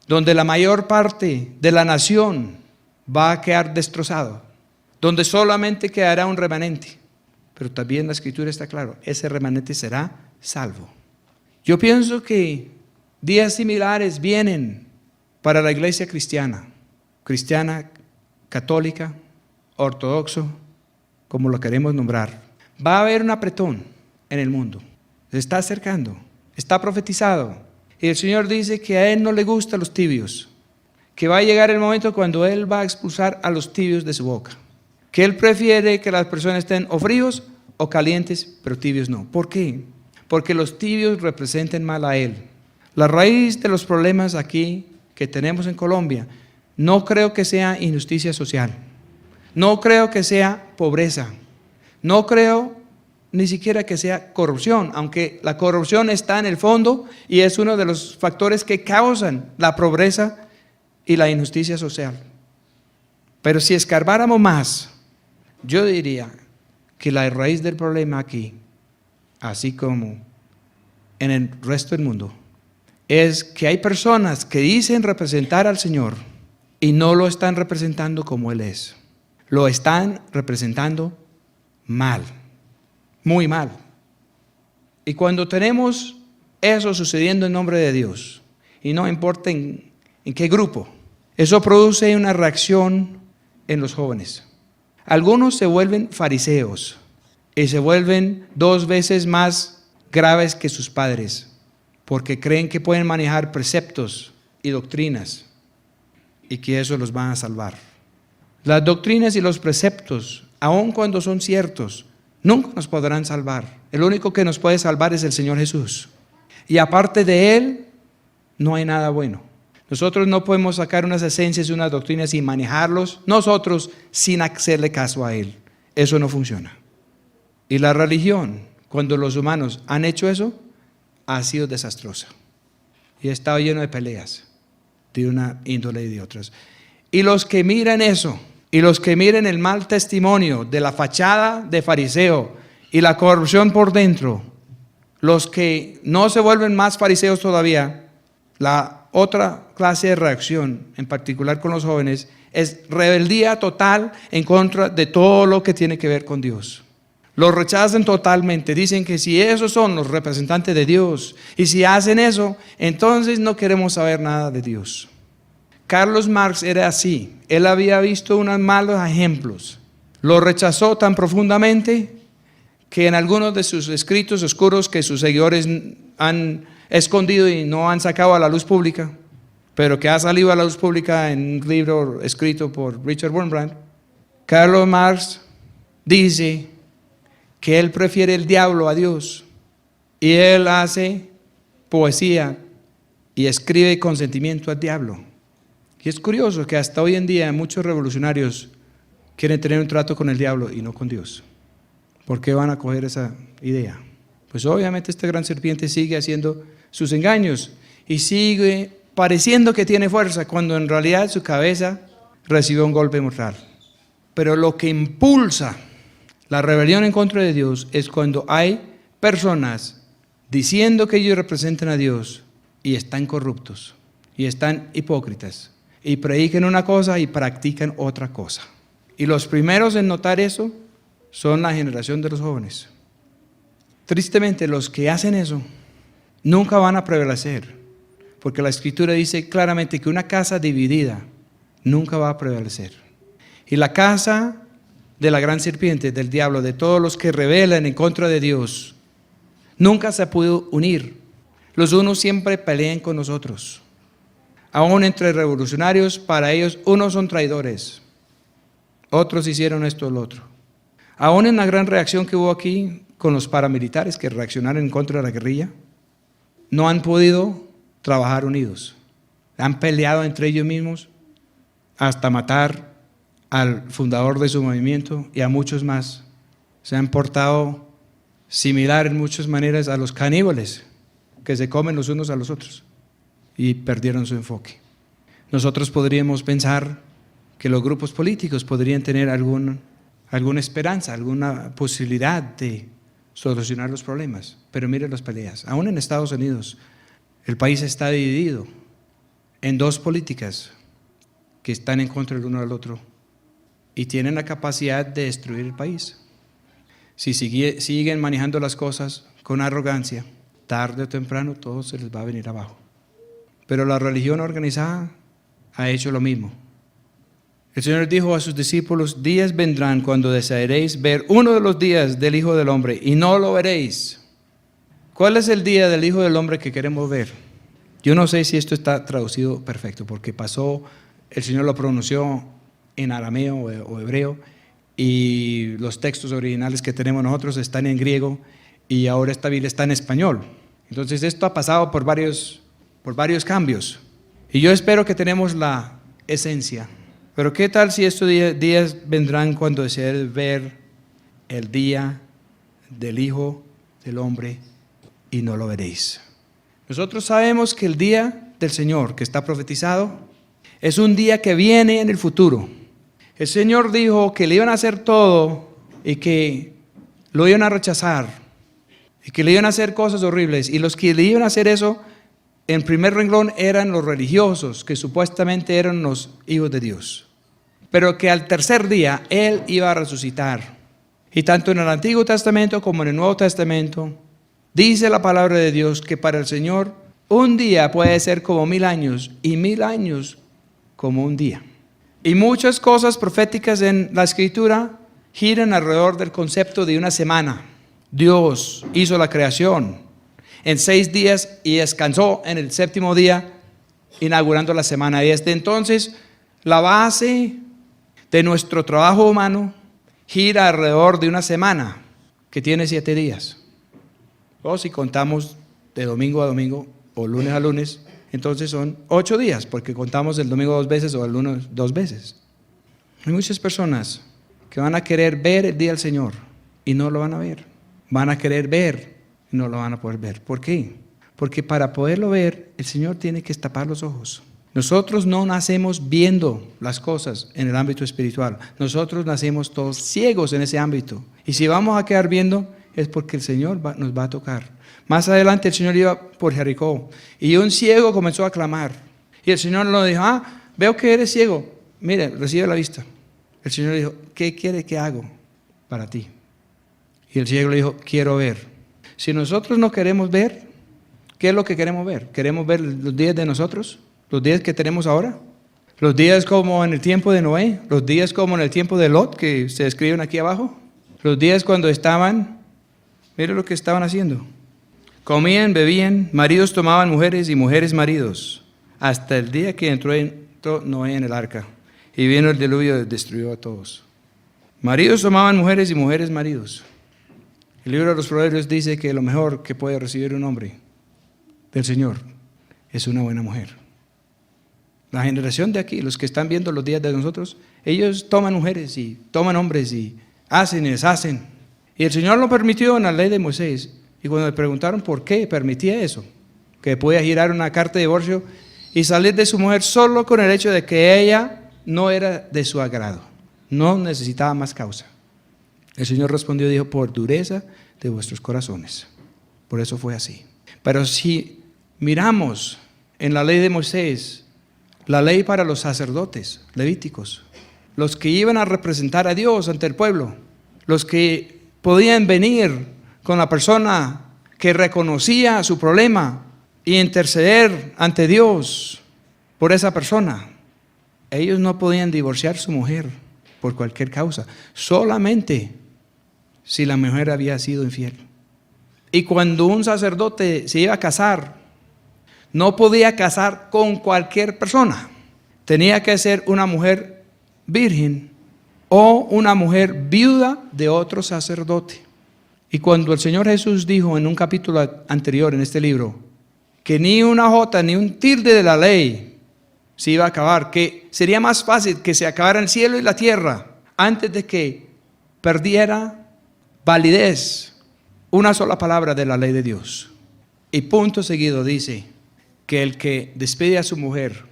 donde la mayor parte de la nación va a quedar destrozado, donde solamente quedará un remanente. Pero también la Escritura está claro, ese remanente será salvo. Yo pienso que días similares vienen para la iglesia cristiana, católica, ortodoxo, como lo queremos nombrar. Va a haber un apretón en el mundo. Se está acercando. Está profetizado. Y el Señor dice que a Él no le gustan los tibios, que va a llegar el momento cuando Él va a expulsar a los tibios de su boca, que Él prefiere que las personas estén o fríos o calientes, pero tibios no. ¿Por qué? Porque los tibios representan mal a Él. La raíz de los problemas aquí que tenemos en Colombia, no creo que sea injusticia social, no creo que sea pobreza, no creo ni siquiera que sea corrupción, aunque la corrupción está en el fondo y es uno de los factores que causan la pobreza y la injusticia social. Pero si escarbáramos más, yo diría que la raíz del problema aquí, así como en el resto del mundo, es que hay personas que dicen representar al Señor y no lo están representando como Él es. Lo están representando mal, muy mal. Y cuando tenemos eso sucediendo en nombre de Dios, y no importa en qué grupo, eso produce una reacción en los jóvenes. Algunos se vuelven fariseos y se vuelven 2 veces más graves que sus padres, porque creen que pueden manejar preceptos y doctrinas y que eso los va a salvar. Las doctrinas y los preceptos, aun cuando son ciertos, nunca nos podrán salvar. El único que nos puede salvar es el Señor Jesús. Y aparte de Él, no hay nada bueno. Nosotros no podemos sacar unas esencias y unas doctrinas y manejarlos nosotros sin hacerle caso a Él. Eso no funciona. Y la religión, cuando los humanos han hecho eso, ha sido desastrosa y ha estado lleno de peleas de una índole y de otras. Y los que miran eso, y los que miren el mal testimonio de la fachada de fariseo y la corrupción por dentro, los que no se vuelven más fariseos todavía, la otra clase de reacción, en particular con los jóvenes, es rebeldía total en contra de todo lo que tiene que ver con Dios. Los rechazan totalmente, dicen que si esos son los representantes de Dios y si hacen eso, entonces no queremos saber nada de Dios. Carlos Marx era así, él había visto unos malos ejemplos, lo rechazó tan profundamente que en algunos de sus escritos oscuros que sus seguidores han escondido y no han sacado a la luz pública, pero que ha salido a la luz pública en un libro escrito por Richard Wurmbrand, Carlos Marx dice que él prefiere el diablo a Dios y él hace poesía y escribe consentimiento al diablo. Y es curioso que hasta hoy en día muchos revolucionarios quieren tener un trato con el diablo y no con Dios. ¿Por qué van a coger esa idea? Pues obviamente esta gran serpiente sigue haciendo sus engaños y sigue pareciendo que tiene fuerza cuando en realidad su cabeza recibió un golpe mortal. Pero lo que impulsa la rebelión en contra de Dios es cuando hay personas diciendo que ellos representan a Dios y están corruptos y están hipócritas y predican una cosa y practican otra cosa. Y los primeros en notar eso son la generación de los jóvenes. Tristemente, los que hacen eso nunca van a prevalecer, porque la Escritura dice claramente que una casa dividida nunca va a prevalecer. Y la casa de la gran serpiente, del diablo, de todos los que rebelan en contra de Dios, nunca se pudo unir. Los unos siempre pelean con los otros. Aún entre revolucionarios, para ellos, unos son traidores, otros hicieron esto o lo otro. Aún en la gran reacción que hubo aquí con los paramilitares que reaccionaron en contra de la guerrilla, no han podido trabajar unidos. Han peleado entre ellos mismos hasta matar al fundador de su movimiento y a muchos más. Se han portado similar en muchas maneras a los caníbales que se comen los unos a los otros y perdieron su enfoque. Nosotros podríamos pensar que los grupos políticos podrían tener alguna esperanza, alguna posibilidad de solucionar los problemas, pero mire las peleas. Aún en Estados Unidos el país está dividido en 2 políticas que están en contra del uno del otro y tienen la capacidad de destruir el país. Si siguen manejando las cosas con arrogancia, tarde o temprano todo se les va a venir abajo. Pero la religión organizada ha hecho lo mismo. El Señor dijo a sus discípulos: días vendrán cuando desearéis ver uno de los días del Hijo del Hombre y no lo veréis. ¿Cuál es el día del Hijo del Hombre que queremos ver? Yo no sé si esto está traducido perfecto, porque el Señor lo pronunció en arameo o hebreo, y los textos originales que tenemos nosotros están en griego, y ahora esta Biblia está en español. Entonces esto ha pasado por varios cambios, y yo espero que tenemos la esencia. Pero ¿qué tal si estos días vendrán cuando desees ver el día del Hijo del Hombre y no lo veréis? Nosotros sabemos que el día del Señor que está profetizado es un día que viene en el futuro. El Señor dijo que le iban a hacer todo y que lo iban a rechazar y que le iban a hacer cosas horribles, y los que le iban a hacer eso en primer renglón eran los religiosos, que supuestamente eran los hijos de Dios, pero que al tercer día Él iba a resucitar. Y tanto en el Antiguo Testamento como en el Nuevo Testamento dice la palabra de Dios que para el Señor un día puede ser como 1000 años, y 1000 años como un día. Y muchas cosas proféticas en la Escritura giran alrededor del concepto de una semana. Dios hizo la creación en 6 días y descansó en el 7º día, inaugurando la semana. Y desde entonces la base de nuestro trabajo humano gira alrededor de una semana que tiene 7 días. O si contamos de domingo a domingo o lunes a lunes, entonces son 8 días, porque contamos el domingo 2 veces o el lunes 2 veces. Hay muchas personas que van a querer ver el día del Señor y no lo van a ver. Van a querer ver y no lo van a poder ver. ¿Por qué? Porque para poderlo ver, el Señor tiene que tapar los ojos. Nosotros no nacemos viendo las cosas en el ámbito espiritual. Nosotros nacemos todos ciegos en ese ámbito. Y si vamos a quedar viendo, es porque el Señor nos va a tocar. Más adelante el Señor iba por Jericó y un ciego comenzó a clamar. Y el Señor le dijo: veo que eres ciego. Mire, recibe la vista. El Señor le dijo: ¿qué quiere que hago para ti? Y el ciego le dijo: quiero ver. Si nosotros no queremos ver, ¿qué es lo que queremos ver? ¿Queremos ver los días de nosotros? ¿Los días que tenemos ahora? ¿Los días como en el tiempo de Noé? ¿Los días como en el tiempo de Lot, que se describen aquí abajo? ¿Los días cuando miren lo que estaban haciendo? Comían, bebían, maridos tomaban mujeres y mujeres maridos, hasta el día que entró Noé en el arca, y vino el diluvio y destruyó a todos. Maridos tomaban mujeres y mujeres maridos. El libro de los Proverbios dice que lo mejor que puede recibir un hombre del Señor es una buena mujer. La generación de aquí, los que están viendo los días de nosotros, ellos toman mujeres y toman hombres y hacen y deshacen. Y el Señor lo permitió en la ley de Moisés. Y cuando le preguntaron por qué permitía eso, que podía girar una carta de divorcio y salir de su mujer solo con el hecho de que ella no era de su agrado, no necesitaba más causa. El Señor respondió y dijo: por dureza de vuestros corazones. Por eso fue así. Pero si miramos en la ley de Moisés, la ley para los sacerdotes levíticos, los que iban a representar a Dios ante el pueblo, los que podían venir con la persona que reconocía su problema y interceder ante Dios por esa persona, ellos no podían divorciar a su mujer por cualquier causa, solamente si la mujer había sido infiel. Y cuando un sacerdote se iba a casar, no podía casar con cualquier persona. Tenía que ser una mujer virgen o una mujer viuda de otro sacerdote. Y cuando el Señor Jesús dijo en un capítulo anterior en este libro que ni una jota ni un tilde de la ley se iba a acabar, que sería más fácil que se acabara el cielo y la tierra antes de que perdiera validez una sola palabra de la ley de Dios. Y punto seguido dice que el que despide a su mujer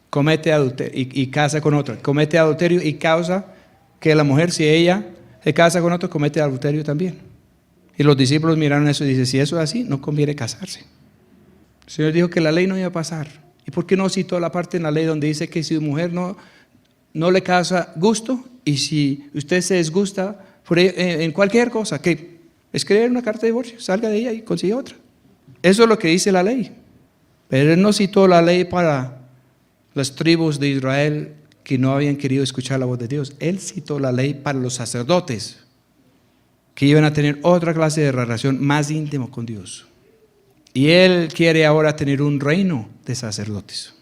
comete adulterio y casa con otra, comete adulterio, y causa que la mujer, si ella se casa con otro, comete adulterio también. Y los discípulos miraron eso y dicen: si eso es así, no conviene casarse. El Señor dijo que la ley no iba a pasar. ¿Y por qué no citó la parte en la ley donde dice que si su mujer no le causa gusto, y si usted se disgusta en cualquier cosa, que escriba una carta de divorcio, salga de ella y consiga otra? Eso es lo que dice la ley. Pero Él no citó la ley para las tribus de Israel que no habían querido escuchar la voz de Dios. Él citó la ley para los sacerdotes, que iban a tener otra clase de relación más íntima con Dios. Y Él quiere ahora tener un reino de sacerdotes.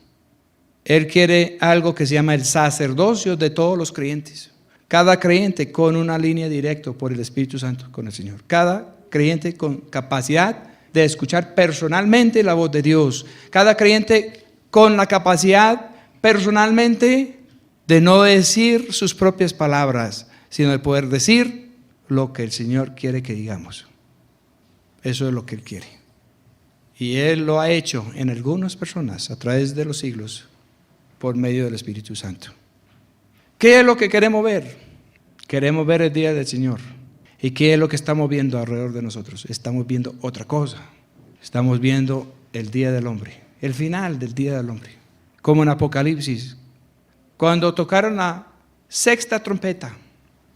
Él quiere algo que se llama el sacerdocio de todos los creyentes. Cada creyente con una línea directa por el Espíritu Santo con el Señor. Cada creyente con capacidad de escuchar personalmente la voz de Dios. Cada creyente con la capacidad personalmente de no decir sus propias palabras, sino de poder decir lo que el Señor quiere que digamos. Eso es lo que Él quiere. Y Él lo ha hecho en algunas personas a través de los siglos por medio del Espíritu Santo. ¿Qué es lo que queremos ver? Queremos ver el día del Señor. ¿Y qué es lo que estamos viendo alrededor de nosotros? Estamos viendo otra cosa. Estamos viendo el día del hombre, el final del día del hombre. Como en Apocalipsis, cuando tocaron la sexta trompeta,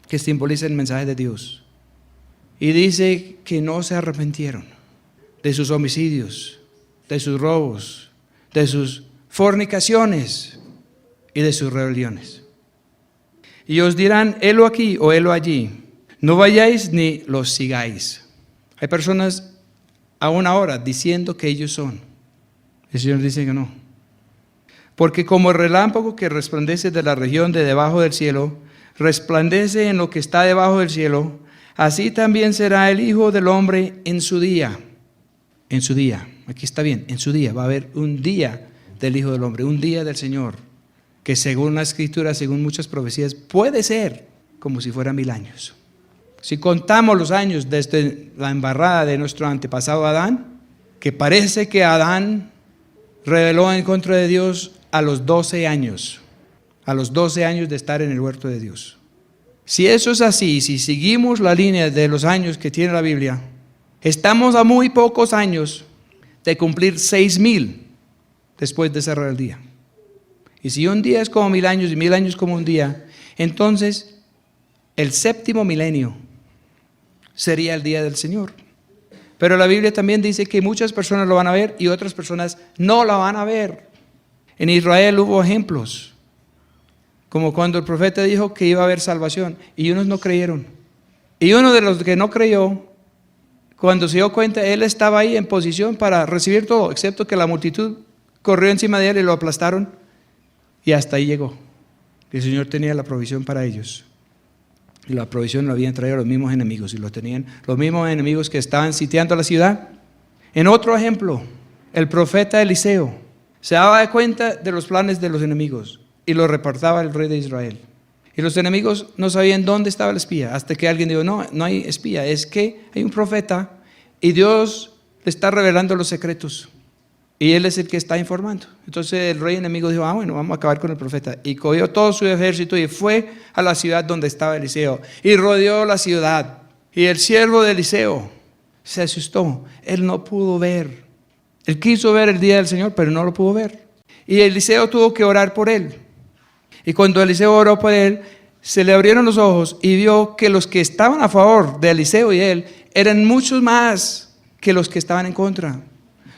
que simboliza el mensaje de Dios, y dice que no se arrepintieron de sus homicidios, de sus robos, de sus fornicaciones y de sus rebeliones. Y os dirán, helo aquí o helo allí. No vayáis ni los sigáis. Hay personas aún ahora diciendo que ellos son. El Señor dice que no. Porque como el relámpago que resplandece de la región de debajo del cielo, resplandece en lo que está debajo del cielo, así también será el Hijo del Hombre en su día. En su día, aquí está bien, en su día va a haber un día del Hijo del Hombre, un día del Señor, que según la Escritura, según muchas profecías, puede ser como si fuera 1000 años. Si contamos los años desde la embarrada de nuestro antepasado Adán, que parece que Adán rebeló en contra de Dios a los 12 años de estar en el huerto de Dios. Si eso es así, si seguimos la línea de los años que tiene la Biblia, estamos a muy pocos años de cumplir 6000 después de cerrar el día. Y si un día es como 1000 años y 1000 años como un día, entonces el séptimo milenio sería el día del Señor. Pero la Biblia también dice que muchas personas lo van a ver y otras personas no la van a ver. En Israel hubo ejemplos, como cuando el profeta dijo que iba a haber salvación y unos no creyeron. Y uno de los que no creyó, cuando se dio cuenta, él estaba ahí en posición para recibir todo, excepto que la multitud corrió encima de él y lo aplastaron, y hasta ahí llegó. El Señor tenía la provisión para ellos. Y la provisión lo habían traído los mismos enemigos, y lo tenían los mismos enemigos que estaban sitiando la ciudad. En otro ejemplo, el profeta Eliseo se daba cuenta de los planes de los enemigos y lo reportaba el rey de Israel. Y los enemigos no sabían dónde estaba el espía, hasta que alguien dijo, no, no hay espía, es que hay un profeta y Dios le está revelando los secretos. Y él es el que está informando. Entonces el rey enemigo dijo, bueno, vamos a acabar con el profeta. Y cogió todo su ejército y fue a la ciudad donde estaba Eliseo. Y rodeó la ciudad. Y el siervo de Eliseo se asustó. Él no pudo ver. Él quiso ver el día del Señor, pero no lo pudo ver. Y Eliseo tuvo que orar por él. Y cuando Eliseo oró por él, se le abrieron los ojos y vio que los que estaban a favor de Eliseo y él eran muchos más que los que estaban en contra.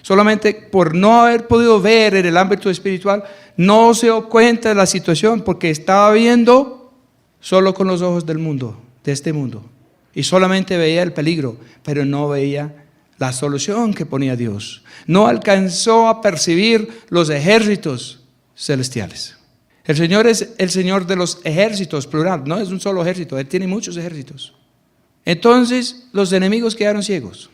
Solamente por no haber podido ver en el ámbito espiritual, no se dio cuenta de la situación porque estaba viendo solo con los ojos del mundo, de este mundo. Y solamente veía el peligro, pero no veía la solución que ponía Dios. No alcanzó a percibir los ejércitos celestiales. El Señor es el Señor de los ejércitos, plural, no es un solo ejército, Él tiene muchos ejércitos. Entonces los enemigos quedaron ciegos.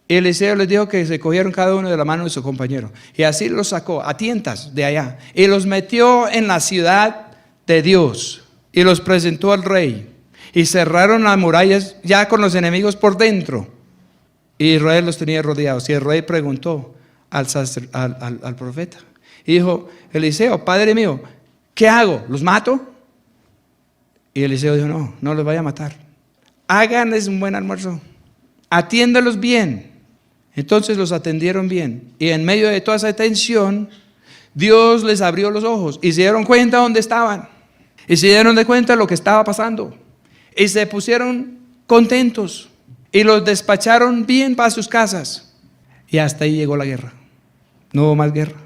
Y Eliseo les dijo que se cogieron cada uno de la mano de su compañero. Y así los sacó a tientas de allá. Y los metió en la ciudad de Dios. Y los presentó al rey. Y cerraron las murallas ya con los enemigos por dentro. Y Israel los tenía rodeados. Y el rey preguntó al profeta. Y dijo, Eliseo, padre mío, ¿qué hago? ¿Los mato? Y Eliseo dijo, no los vaya a matar. Háganles un buen almuerzo. Atiéndalos bien. Entonces los atendieron bien. Y en medio de toda esa tensión, Dios les abrió los ojos y se dieron cuenta dónde estaban. Y se dieron de cuenta de lo que estaba pasando. Y se pusieron contentos. Y los despacharon bien para sus casas. Y hasta ahí llegó la guerra. No hubo más guerra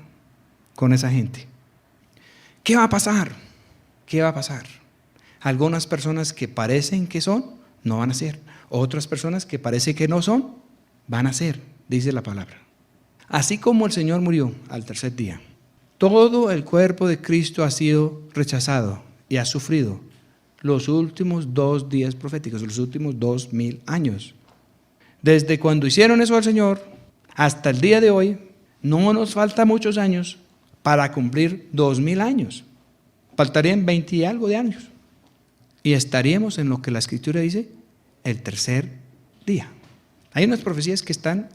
con esa gente. ¿Qué va a pasar? ¿Qué va a pasar? Algunas personas que parecen que son, no van a ser. Otras personas que parece que no son, van a ser, dice la palabra. Así como el Señor murió al tercer día, todo el cuerpo de Cristo ha sido rechazado y ha sufrido los últimos 2 días proféticos, los últimos 2000 años. Desde cuando hicieron eso al Señor hasta el día de hoy, no nos falta muchos años para cumplir 2000 años. Faltarían 20 y algo de años. Y estaríamos en lo que la Escritura dice, el tercer día. Hay unas profecías que están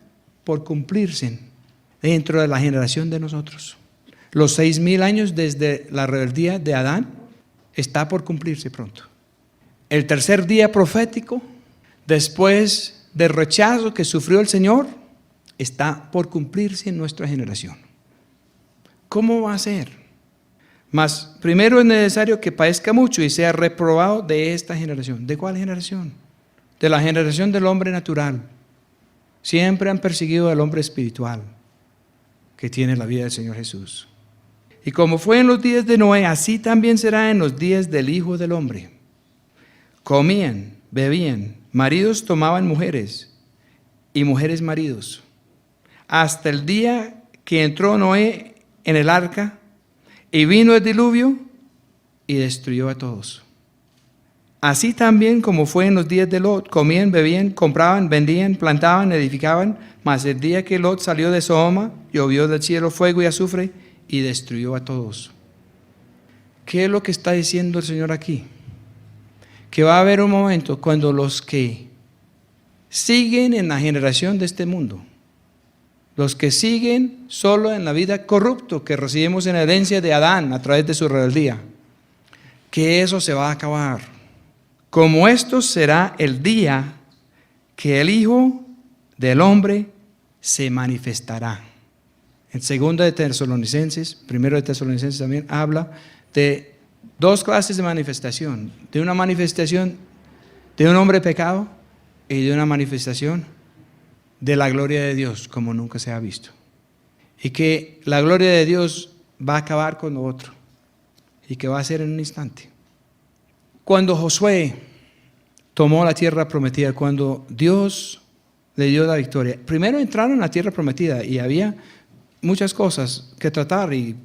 por cumplirse dentro de la generación de nosotros. Los 6000 años desde la rebeldía de Adán está por cumplirse pronto. El tercer día profético, después del rechazo que sufrió el Señor, está por cumplirse en nuestra generación. ¿Cómo va a ser? Mas primero es necesario que padezca mucho y sea reprobado de esta generación. ¿De cuál generación? De la generación del hombre natural. Siempre han perseguido al hombre espiritual que tiene la vida del Señor Jesús. Y como fue en los días de Noé, así también será en los días del Hijo del Hombre. Comían, bebían, maridos tomaban mujeres y mujeres maridos, hasta el día que entró Noé en el arca y vino el diluvio y destruyó a todos. Así también como fue en los días de Lot, comían, bebían, compraban, vendían, plantaban, edificaban, mas el día que Lot salió de Sodoma, llovió del cielo fuego y azufre y destruyó a todos. ¿Qué es lo que está diciendo el Señor aquí? Que va a haber un momento cuando los que siguen en la generación de este mundo, los que siguen solo en la vida corrupto que recibimos en herencia de Adán a través de su rebeldía, que eso se va a acabar. Como esto será el día que el Hijo del Hombre se manifestará. En 2 de Tesalonicenses, 1 de Tesalonicenses también habla de 2 clases de manifestación. De una manifestación de un hombre pecado y de una manifestación de la gloria de Dios como nunca se ha visto. Y que la gloria de Dios va a acabar con lo otro. Y que va a ser en un instante. Cuando Josué tomó la tierra prometida, cuando Dios le dio la victoria, primero entraron a la tierra prometida y había muchas cosas que tratar y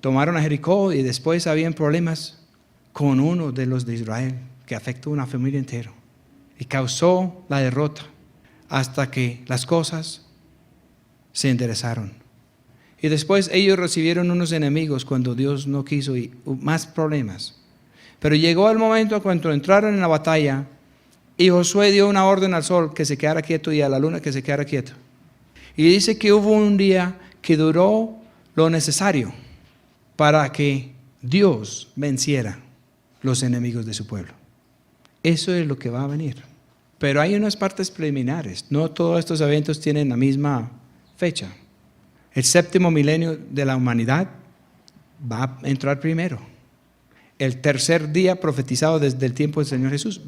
tomaron a Jericó y después habían problemas con uno de los de Israel que afectó a una familia entera y causó la derrota hasta que las cosas se enderezaron. Y después ellos recibieron unos enemigos cuando Dios no quiso y más problemas. Pero llegó el momento cuando entraron en la batalla y Josué dio una orden al sol que se quedara quieto y a la luna que se quedara quieto. Y dice que hubo un día que duró lo necesario para que Dios venciera los enemigos de su pueblo. Eso es lo que va a venir. Pero hay unas partes preliminares. No todos estos eventos tienen la misma fecha. El 7º milenio de la humanidad va a entrar primero. El tercer día profetizado desde el tiempo del Señor Jesús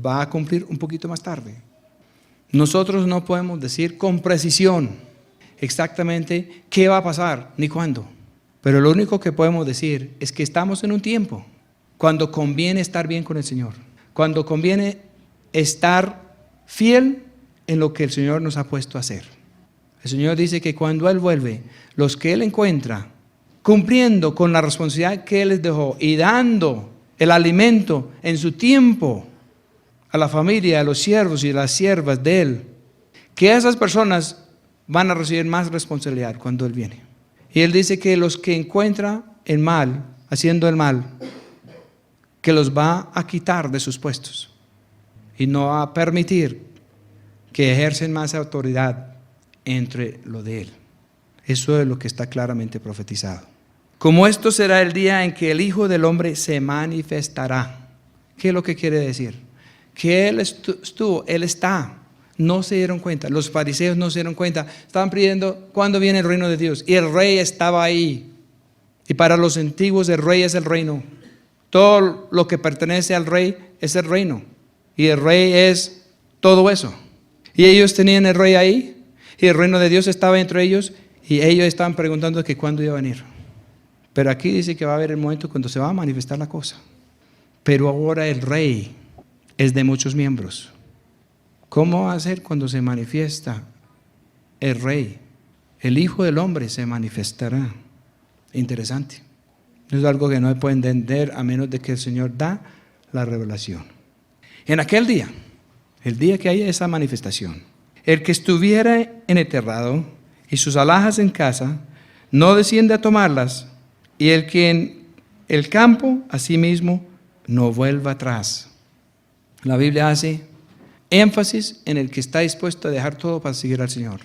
va a cumplir un poquito más tarde. Nosotros no podemos decir con precisión exactamente qué va a pasar ni cuándo. Pero lo único que podemos decir es que estamos en un tiempo cuando conviene estar bien con el Señor. Cuando conviene estar fiel en lo que el Señor nos ha puesto a hacer. El Señor dice que cuando Él vuelve, los que Él encuentra cumpliendo con la responsabilidad que Él les dejó y dando el alimento en su tiempo a la familia, a los siervos y las siervas de Él, que esas personas van a recibir más responsabilidad cuando Él viene. Y Él dice que los que encuentra el mal, haciendo el mal, que los va a quitar de sus puestos y no va a permitir que ejercen más autoridad entre lo de Él. Eso es lo que está claramente profetizado. Como esto será el día en que el Hijo del Hombre se manifestará. ¿Qué es lo que quiere decir? Que Él estuvo, Él está. No se dieron cuenta, los fariseos no se dieron cuenta. Estaban pidiendo cuándo viene el reino de Dios. Y el rey estaba ahí. Y para los antiguos el rey es el reino. Todo lo que pertenece al rey es el reino. Y el rey es todo eso. Y ellos tenían el rey ahí. Y el reino de Dios estaba entre ellos. Y ellos estaban preguntando que cuándo iba a venir. Pero aquí dice que va a haber el momento cuando se va a manifestar la cosa. Pero ahora el rey es de muchos miembros. ¿Cómo va a ser cuando se manifiesta el rey? el Hijo del Hombre se manifestará. Interesante. Es algo que no se puede entender a menos de que el Señor da la revelación. En aquel día, el día que haya esa manifestación, el que estuviera en el terrado y sus alhajas en casa, no desciende a tomarlas, y el que en el campo, asimismo, no vuelva atrás. La Biblia hace énfasis en el que está dispuesto a dejar todo para seguir al Señor.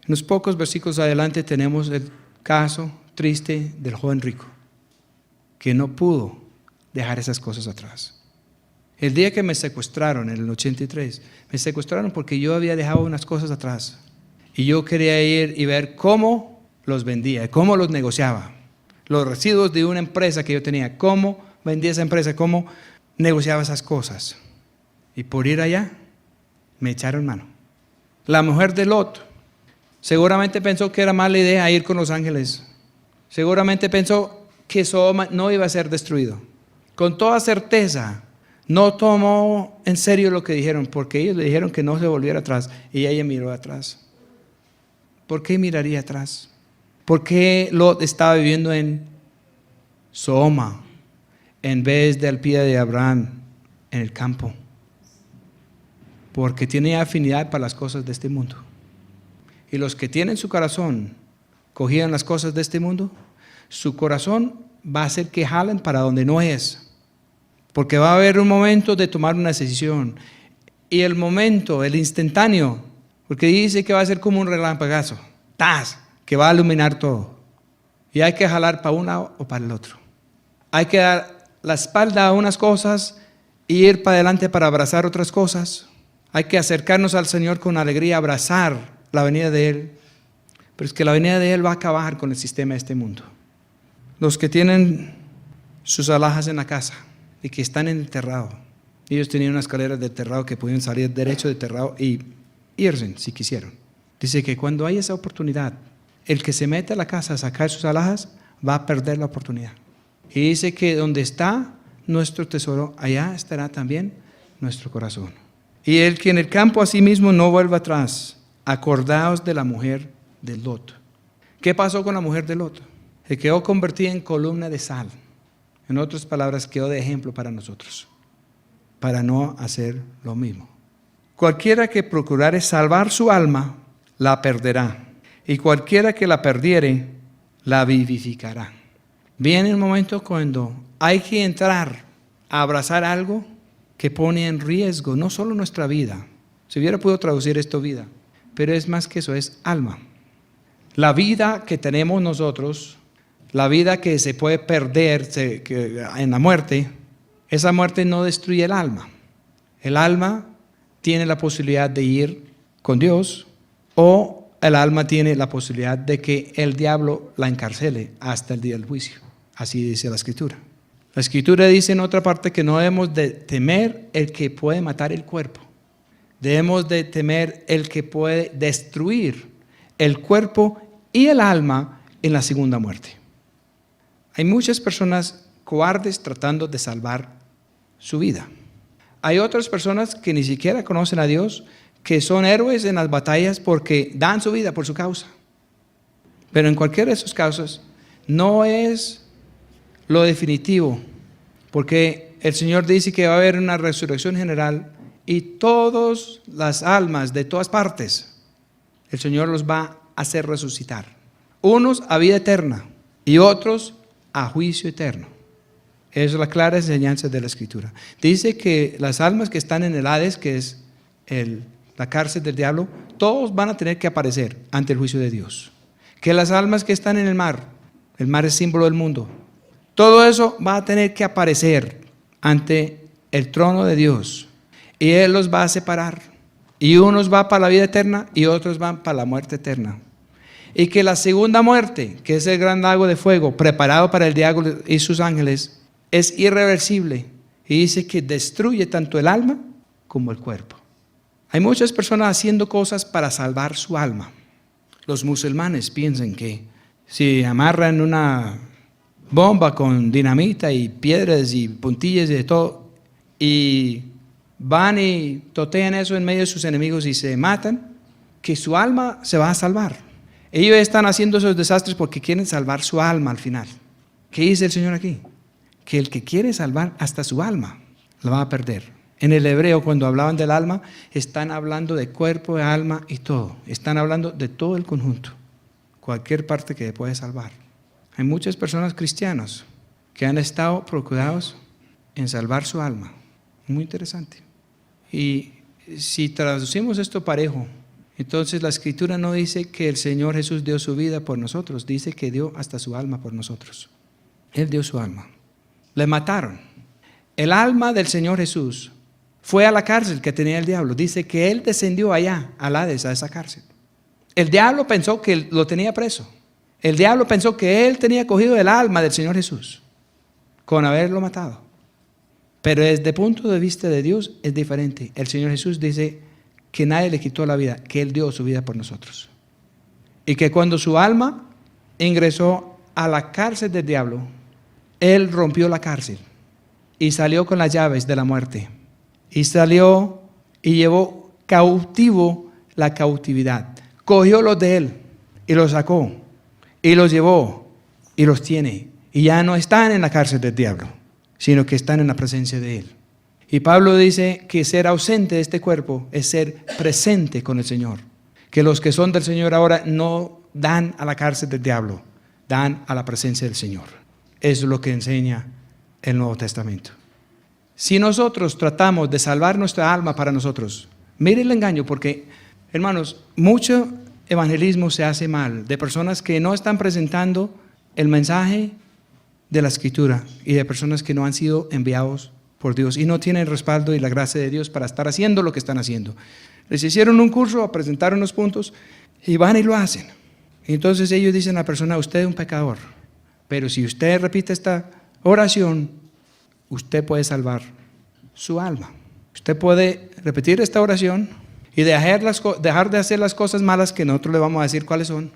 En unos pocos versículos adelante tenemos el caso triste del joven rico, que no pudo dejar esas cosas atrás. El día que me secuestraron, en el 83, me secuestraron porque yo había dejado unas cosas atrás. Y yo quería ir y ver cómo los vendía, cómo los negociaba. Los residuos de una empresa que yo tenía, cómo vendía esa empresa, cómo negociaba esas cosas. Y por ir allá, me echaron mano. La mujer de Lot seguramente pensó que era mala idea ir con los ángeles. Seguramente pensó que Sodoma no iba a ser destruido. Con toda certeza, no tomó en serio lo que dijeron, porque ellos le dijeron que no se volviera atrás, y ella miró atrás. ¿Por qué miraría atrás? ¿Por qué Lot estaba viviendo en Sodoma en vez de al pie de Abraham en el campo? Porque tiene afinidad para las cosas de este mundo. Y los que tienen su corazón cogido en las cosas de este mundo, su corazón va a hacer que jalen para donde no es. Porque va a haber un momento de tomar una decisión. Y el momento, el instantáneo, porque dice que va a ser como un relámpagazo, ¡tas!, que va a iluminar todo. Y hay que jalar para un lado o para el otro. Hay que dar la espalda a unas cosas y ir para adelante para abrazar otras cosas. Hay que acercarnos al Señor con alegría, abrazar la venida de Él. Pero es que la venida de Él va a acabar con el sistema de este mundo. Los que tienen sus alhajas en la casa y que están en el terrado, ellos tenían unas escaleras de terrado que podían salir derecho de terrado y irse si quisieron. Dice que cuando hay esa oportunidad, el que se mete a la casa a sacar sus alhajas va a perder la oportunidad. Y dice que donde está nuestro tesoro, allá estará también nuestro corazón. Y el que en el campo asimismo no vuelva atrás. Acordaos de la mujer de Lot. ¿Qué pasó con la mujer de Lot? Se quedó convertida en columna de sal. En otras palabras, quedó de ejemplo para nosotros, para no hacer lo mismo. Cualquiera que procurare salvar su alma, la perderá. Y cualquiera que la perdiere, la vivificará. Viene el momento cuando hay que entrar a abrazar algo que pone en riesgo no solo nuestra vida. Si hubiera podido traducir esto vida, pero es más que eso, es alma. La vida que tenemos nosotros, la vida que se puede perder en la muerte, esa muerte no destruye el alma. El alma tiene la posibilidad de ir con Dios, o el alma tiene la posibilidad de que el diablo la encarcele hasta el día del juicio. Así dice la Escritura. La Escritura dice en otra parte que no debemos de temer el que puede matar el cuerpo. Debemos de temer el que puede destruir el cuerpo y el alma en la segunda muerte. Hay muchas personas cobardes tratando de salvar su vida. Hay otras personas que ni siquiera conocen a Dios, que son héroes en las batallas porque dan su vida por su causa. Pero en cualquiera de esos casos no es lo definitivo, porque el Señor dice que va a haber una resurrección general y todas las almas de todas partes, el Señor los va a hacer resucitar. Unos a vida eterna y otros a juicio eterno. Esa es la clara enseñanza de la Escritura. Dice que las almas que están en el Hades, que es la cárcel del diablo, todos van a tener que aparecer ante el juicio de Dios. Que las almas que están en el mar es símbolo del mundo, todo eso va a tener que aparecer ante el trono de Dios. Y Él los va a separar. Y unos van para la vida eterna y otros van para la muerte eterna. Y que la segunda muerte, que es el gran lago de fuego preparado para el diablo y sus ángeles, es irreversible. Y dice que destruye tanto el alma como el cuerpo. Hay muchas personas haciendo cosas para salvar su alma. Los musulmanes piensan que si amarran una bomba con dinamita y piedras y puntillas y de todo, y van y totean eso en medio de sus enemigos y se matan, que su alma se va a salvar. Ellos están haciendo esos desastres porque quieren salvar su alma al final. ¿Qué dice el Señor aquí? Que el que quiere salvar hasta su alma, la va a perder. En el hebreo, cuando hablaban del alma, están hablando de cuerpo, de alma y todo. Están hablando de todo el conjunto. Cualquier parte que puede salvar. Hay muchas personas cristianas que han estado procurados en salvar su alma. Muy interesante. Y si traducimos esto parejo, entonces la Escritura no dice que el Señor Jesús dio su vida por nosotros, dice que dio hasta su alma por nosotros. Él dio su alma. Le mataron. El alma del Señor Jesús fue a la cárcel que tenía el diablo. Dice que Él descendió allá, al Hades, a esa cárcel. El diablo pensó que lo tenía preso. El diablo pensó que Él tenía cogido el alma del Señor Jesús con haberlo matado. Pero desde el punto de vista de Dios es diferente. El Señor Jesús dice que nadie le quitó la vida, que Él dio su vida por nosotros. Y que cuando su alma ingresó a la cárcel del diablo, Él rompió la cárcel y salió con las llaves de la muerte. Y salió y llevó cautivo la cautividad. Cogió los de Él y los sacó y los llevó y los tiene. Y ya no están en la cárcel del diablo, sino que están en la presencia de Él. Y Pablo dice que ser ausente de este cuerpo es ser presente con el Señor. Que los que son del Señor ahora no dan a la cárcel del diablo, dan a la presencia del Señor. Eso es lo que enseña el Nuevo Testamento. Si nosotros tratamos de salvar nuestra alma para nosotros, mire el engaño, porque, hermanos, mucho evangelismo se hace mal de personas que no están presentando el mensaje de la Escritura y de personas que no han sido enviados por Dios y no tienen el respaldo y la gracia de Dios para estar haciendo lo que están haciendo. Les hicieron un curso a presentar unos puntos y van y lo hacen. Y entonces ellos dicen a la persona: usted es un pecador, pero si usted repite esta oración, usted puede salvar su alma. Usted puede repetir esta oración y dejar de hacer las cosas malas que nosotros le vamos a decir cuáles son.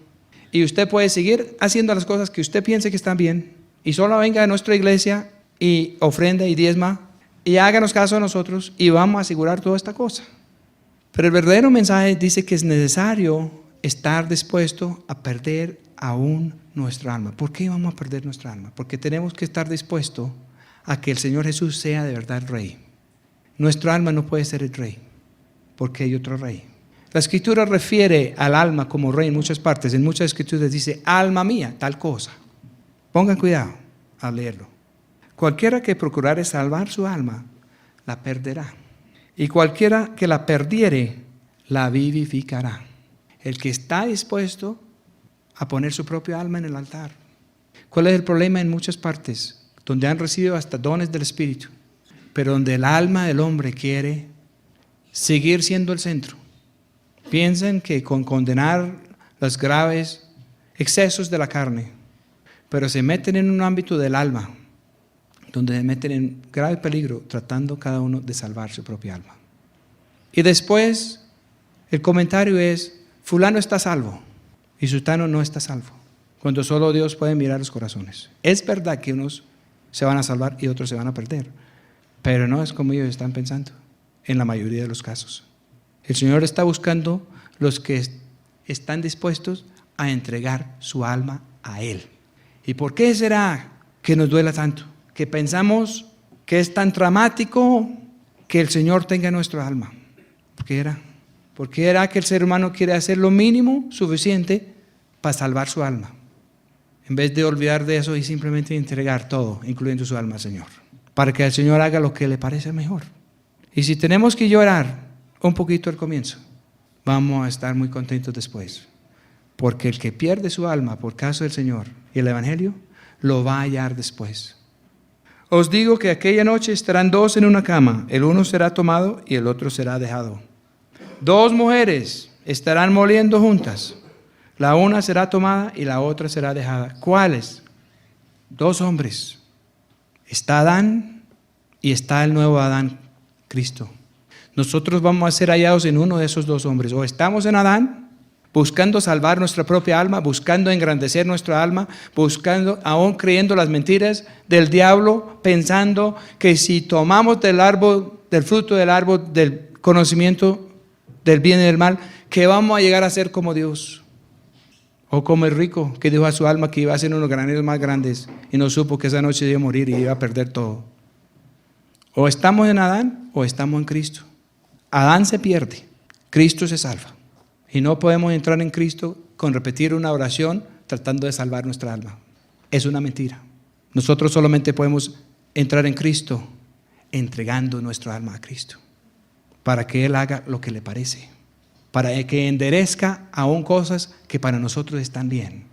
Y usted puede seguir haciendo las cosas que usted piense que están bien. Y solo venga a nuestra iglesia y ofrenda y diezma y háganos caso a nosotros y vamos a asegurar toda esta cosa. Pero el verdadero mensaje dice que es necesario estar dispuesto a perder aún nuestra alma. ¿Por qué vamos a perder nuestra alma? Porque tenemos que estar dispuestos a que el Señor Jesús sea de verdad el Rey. Nuestra alma no puede ser el Rey, porque hay otro Rey. La Escritura refiere al alma como Rey en muchas partes. En muchas Escrituras dice: alma mía, tal cosa. Pongan cuidado al leerlo. Cualquiera que procurare salvar su alma, la perderá. Y cualquiera que la perdiere, la vivificará. El que está dispuesto a poner su propia alma en el altar. ¿Cuál es el problema en muchas partes? Donde han recibido hasta dones del Espíritu, pero donde el alma del hombre quiere seguir siendo el centro. Piensan que con condenar los graves excesos de la carne, pero se meten en un ámbito del alma, donde se meten en grave peligro, tratando cada uno de salvar su propia alma. Y después, el comentario es: fulano está salvo, y sultano no está salvo, cuando solo Dios puede mirar los corazones. Es verdad que unos se van a salvar y otros se van a perder, pero no es como ellos están pensando, en la mayoría de los casos. El Señor está buscando los que están dispuestos a entregar su alma a Él. ¿Y por qué será que nos duela tanto? Que pensamos que es tan dramático que el Señor tenga nuestra alma. ¿Por qué era? ¿Por qué era que el ser humano quiere hacer lo mínimo suficiente para salvar su alma? En vez de olvidar de eso y simplemente entregar todo, incluyendo su alma al Señor, para que el Señor haga lo que le parece mejor. Y si tenemos que llorar un poquito al comienzo, vamos a estar muy contentos después. Porque el que pierde su alma por causa del Señor y el Evangelio, lo va a hallar después. Os digo que aquella noche estarán dos en una cama, el uno será tomado y el otro será dejado. Dos mujeres estarán moliendo juntas, la una será tomada y la otra será dejada. ¿Cuáles? Dos hombres. Está Adán y está el nuevo Adán, Cristo. Nosotros vamos a ser hallados en uno de esos dos hombres. O estamos en Adán, buscando salvar nuestra propia alma, buscando engrandecer nuestra alma, buscando, aún creyendo las mentiras del diablo, pensando que si tomamos del fruto del árbol del conocimiento del bien y del mal, que vamos a llegar a ser como Dios. O como el rico que dijo a su alma que iba a hacer unos graneros más grandes y no supo que esa noche iba a morir y iba a perder todo. O estamos en Adán o estamos en Cristo. Adán se pierde, Cristo se salva. Y no podemos entrar en Cristo con repetir una oración tratando de salvar nuestra alma. Es una mentira. Nosotros solamente podemos entrar en Cristo entregando nuestra alma a Cristo, para que Él haga lo que le parece, para que enderezca aún cosas que para nosotros están bien.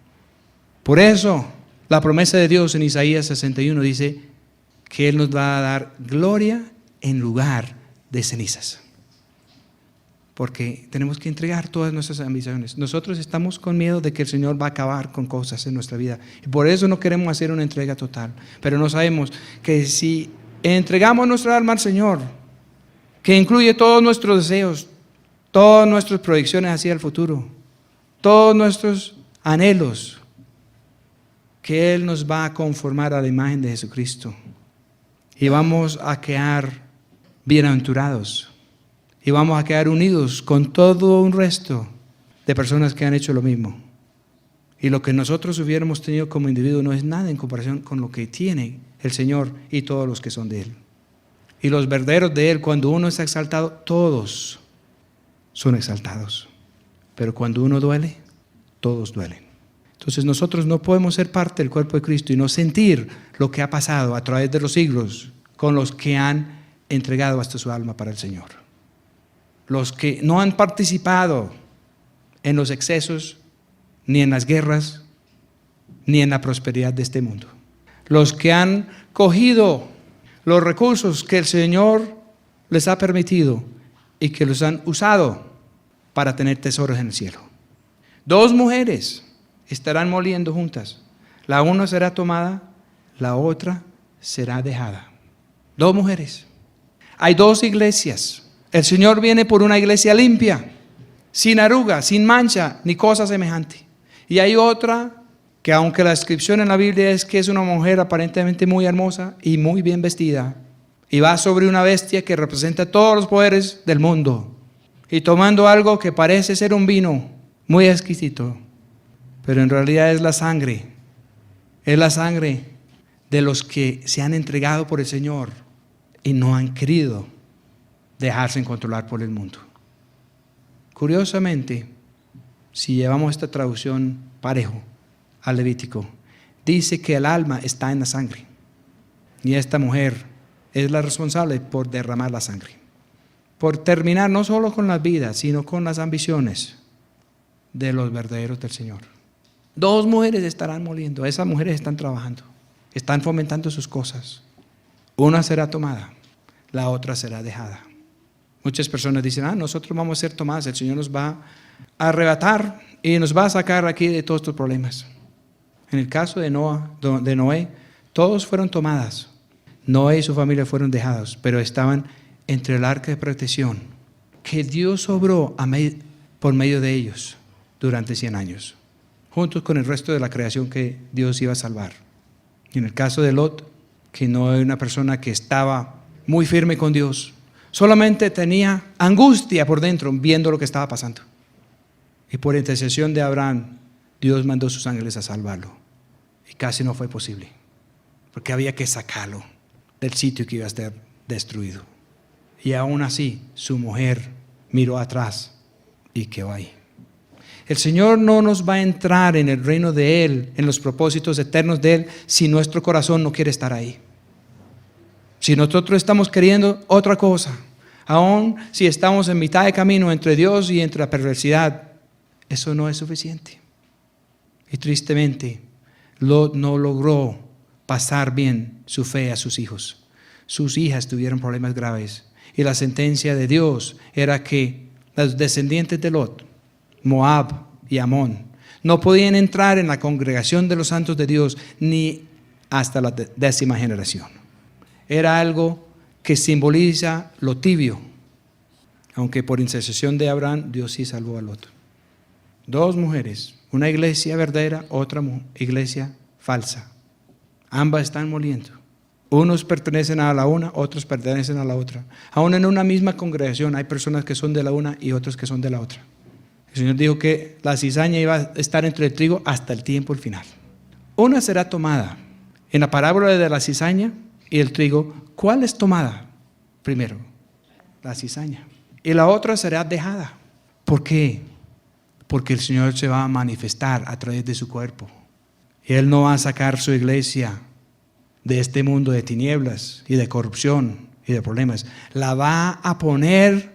Por eso la promesa de Dios en Isaías 61 dice que Él nos va a dar gloria en lugar de cenizas. Porque tenemos que entregar todas nuestras ambiciones. Nosotros estamos con miedo de que el Señor va a acabar con cosas en nuestra vida. Y por eso no queremos hacer una entrega total. Pero no sabemos que si entregamos nuestra alma al Señor, que incluye todos nuestros deseos, todas nuestras proyecciones hacia el futuro, todos nuestros anhelos, que Él nos va a conformar a la imagen de Jesucristo. Y vamos a quedar bienaventurados. Y vamos a quedar unidos con todo un resto de personas que han hecho lo mismo. Y lo que nosotros hubiéramos tenido como individuo no es nada en comparación con lo que tiene el Señor y todos los que son de Él. Y los verdaderos de Él, cuando uno es exaltado, todos son exaltados. Pero cuando uno duele, todos duelen. Entonces nosotros no podemos ser parte del cuerpo de Cristo y no sentir lo que ha pasado a través de los siglos con los que han entregado hasta su alma para el Señor. Los que no han participado en los excesos, ni en las guerras, ni en la prosperidad de este mundo. Los que han cogido los recursos que el Señor les ha permitido y que los han usado para tener tesoros en el cielo. 2 mujeres estarán moliendo juntas. La una será tomada, la otra será dejada. 2 mujeres. Hay 2 iglesias. El Señor viene por una iglesia limpia, sin arruga, sin mancha, ni cosa semejante. Y hay otra que, aunque la descripción en la Biblia es que es una mujer aparentemente muy hermosa y muy bien vestida, y va sobre una bestia que representa todos los poderes del mundo, y tomando algo que parece ser un vino muy exquisito, pero en realidad es la sangre de los que se han entregado por el Señor y no han querido dejarse controlar por el mundo. Curiosamente, si llevamos esta traducción parejo al Levítico, dice que el alma está en la sangre y esta mujer es la responsable por derramar la sangre, por terminar no solo con las vidas, sino con las ambiciones de los verdaderos del Señor. 2 mujeres estarán moliendo, esas mujeres están trabajando, están fomentando sus cosas. Una será tomada, la otra será dejada. Muchas personas dicen, nosotros vamos a ser tomadas, el Señor nos va a arrebatar y nos va a sacar aquí de todos estos problemas. En el caso de Noé, todos fueron tomadas. Noé y su familia fueron dejados, pero estaban entre el arca de protección que Dios obró por medio de ellos durante 100 años, juntos con el resto de la creación que Dios iba a salvar. En el caso de Lot, que no era una persona que estaba muy firme con Dios, solamente tenía angustia por dentro viendo lo que estaba pasando. Y por intercesión de Abraham, Dios mandó sus ángeles a salvarlo. Y casi no fue posible, porque había que sacarlo del sitio que iba a estar destruido. Y aún así, su mujer miró atrás y quedó ahí. El Señor no nos va a entrar en el reino de Él, en los propósitos eternos de Él, si nuestro corazón no quiere estar ahí. Si nosotros estamos queriendo otra cosa, aún si estamos en mitad de camino entre Dios y entre la perversidad, eso no es suficiente. Y tristemente, Lot no logró pasar bien su fe a sus hijos. Sus hijas tuvieron problemas graves. Y la sentencia de Dios era que los descendientes de Lot, Moab y Amón, no podían entrar en la congregación de los santos de Dios ni hasta la 10ª generación. Era algo que simboliza lo tibio, aunque por intercesión de Abraham, Dios sí salvó a Lot. 2 mujeres, una iglesia verdadera, otra iglesia falsa. Ambas están moliendo. Unos pertenecen a la una, otros pertenecen a la otra. Aún en una misma congregación hay personas que son de la una y otras que son de la otra. El El Señor dijo que la cizaña iba a estar entre el trigo hasta el tiempo el final. Una será tomada. En la parábola de la cizaña y el trigo, ¿cuál es tomada primero? La cizaña. Y la otra será dejada. ¿Por qué? Porque el Señor se va a manifestar a través de su cuerpo. Y Él no va a sacar su iglesia de este mundo de tinieblas y de corrupción y de problemas. La va a poner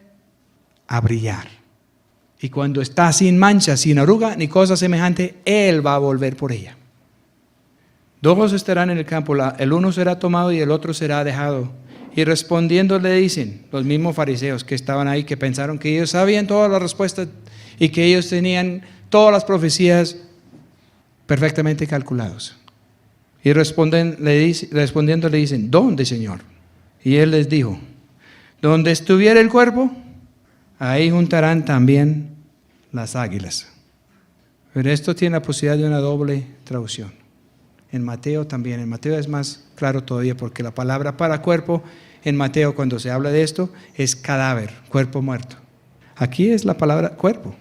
a brillar. Y cuando está sin mancha, sin arruga ni cosa semejante, Él va a volver por ella. Dos estarán en el campo, el uno será tomado y el otro será dejado. Y respondiendo le dicen, los mismos fariseos que estaban ahí, que pensaron que ellos sabían todas las respuestas y que ellos tenían todas las profecías perfectamente calculados. Y respondiendo le dicen, ¿dónde, Señor? Y Él les dijo, donde estuviera el cuerpo, ahí juntarán también las águilas. Pero esto tiene la posibilidad de una doble traducción. En Mateo también, en Mateo es más claro todavía, porque la palabra para cuerpo, en Mateo cuando se habla de esto, es cadáver, cuerpo muerto. Aquí es la palabra cuerpo,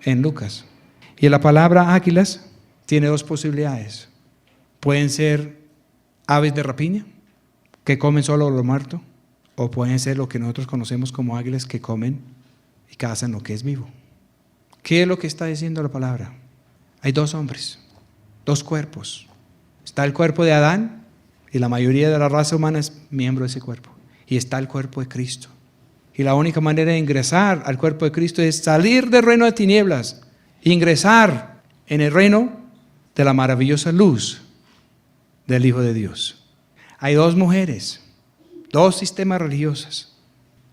en Lucas. Y la palabra águilas tiene dos posibilidades. Pueden ser aves de rapiña, que comen solo lo muerto, o pueden ser lo que nosotros conocemos como águilas, que comen y cazan lo que es vivo. ¿Qué es lo que está diciendo la palabra? Hay dos hombres, dos cuerpos. Está el cuerpo de Adán, y la mayoría de la raza humana es miembro de ese cuerpo. Y está el cuerpo de Cristo. Y la única manera de ingresar al cuerpo de Cristo es salir del reino de tinieblas e ingresar en el reino de la maravillosa luz del Hijo de Dios. Hay dos mujeres, dos sistemas religiosos.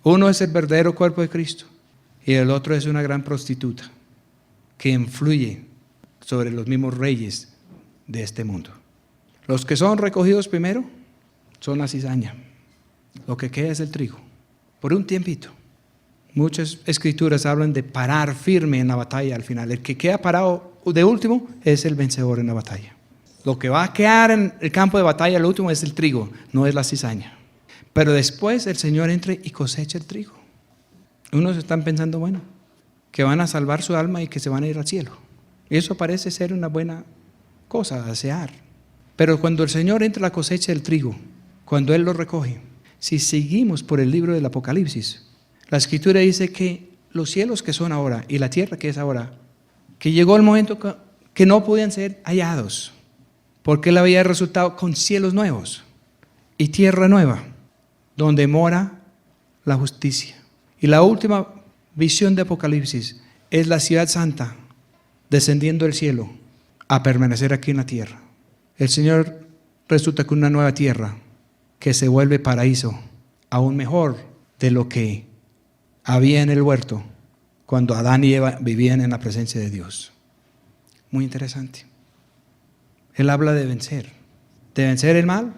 Uno es el verdadero cuerpo de Cristo y el otro es una gran prostituta que influye sobre los mismos reyes de este mundo. Los que son recogidos primero son la cizaña. Lo que queda es el trigo. Por un tiempito. Muchas escrituras hablan de parar firme en la batalla al final. El que queda parado de último es el vencedor en la batalla. Lo que va a quedar en el campo de batalla al último es el trigo, no es la cizaña. Pero después el Señor entra y cosecha el trigo. Unos están pensando, bueno, que van a salvar su alma y que se van a ir al cielo. Y eso parece ser una buena cosa a desear. Pero cuando el Señor entra a la cosecha del trigo, cuando Él lo recoge, si seguimos por el libro del Apocalipsis, la Escritura dice que los cielos que son ahora y la tierra que es ahora, que llegó el momento que no podían ser hallados, porque Él había resultado con cielos nuevos y tierra nueva, donde mora la justicia. Y la última visión de Apocalipsis es la ciudad santa descendiendo del cielo a permanecer aquí en la tierra. El Señor resulta con una nueva tierra que se vuelve paraíso, aún mejor de lo que había en el huerto cuando Adán y Eva vivían en la presencia de Dios. Muy interesante. Él habla de vencer el mal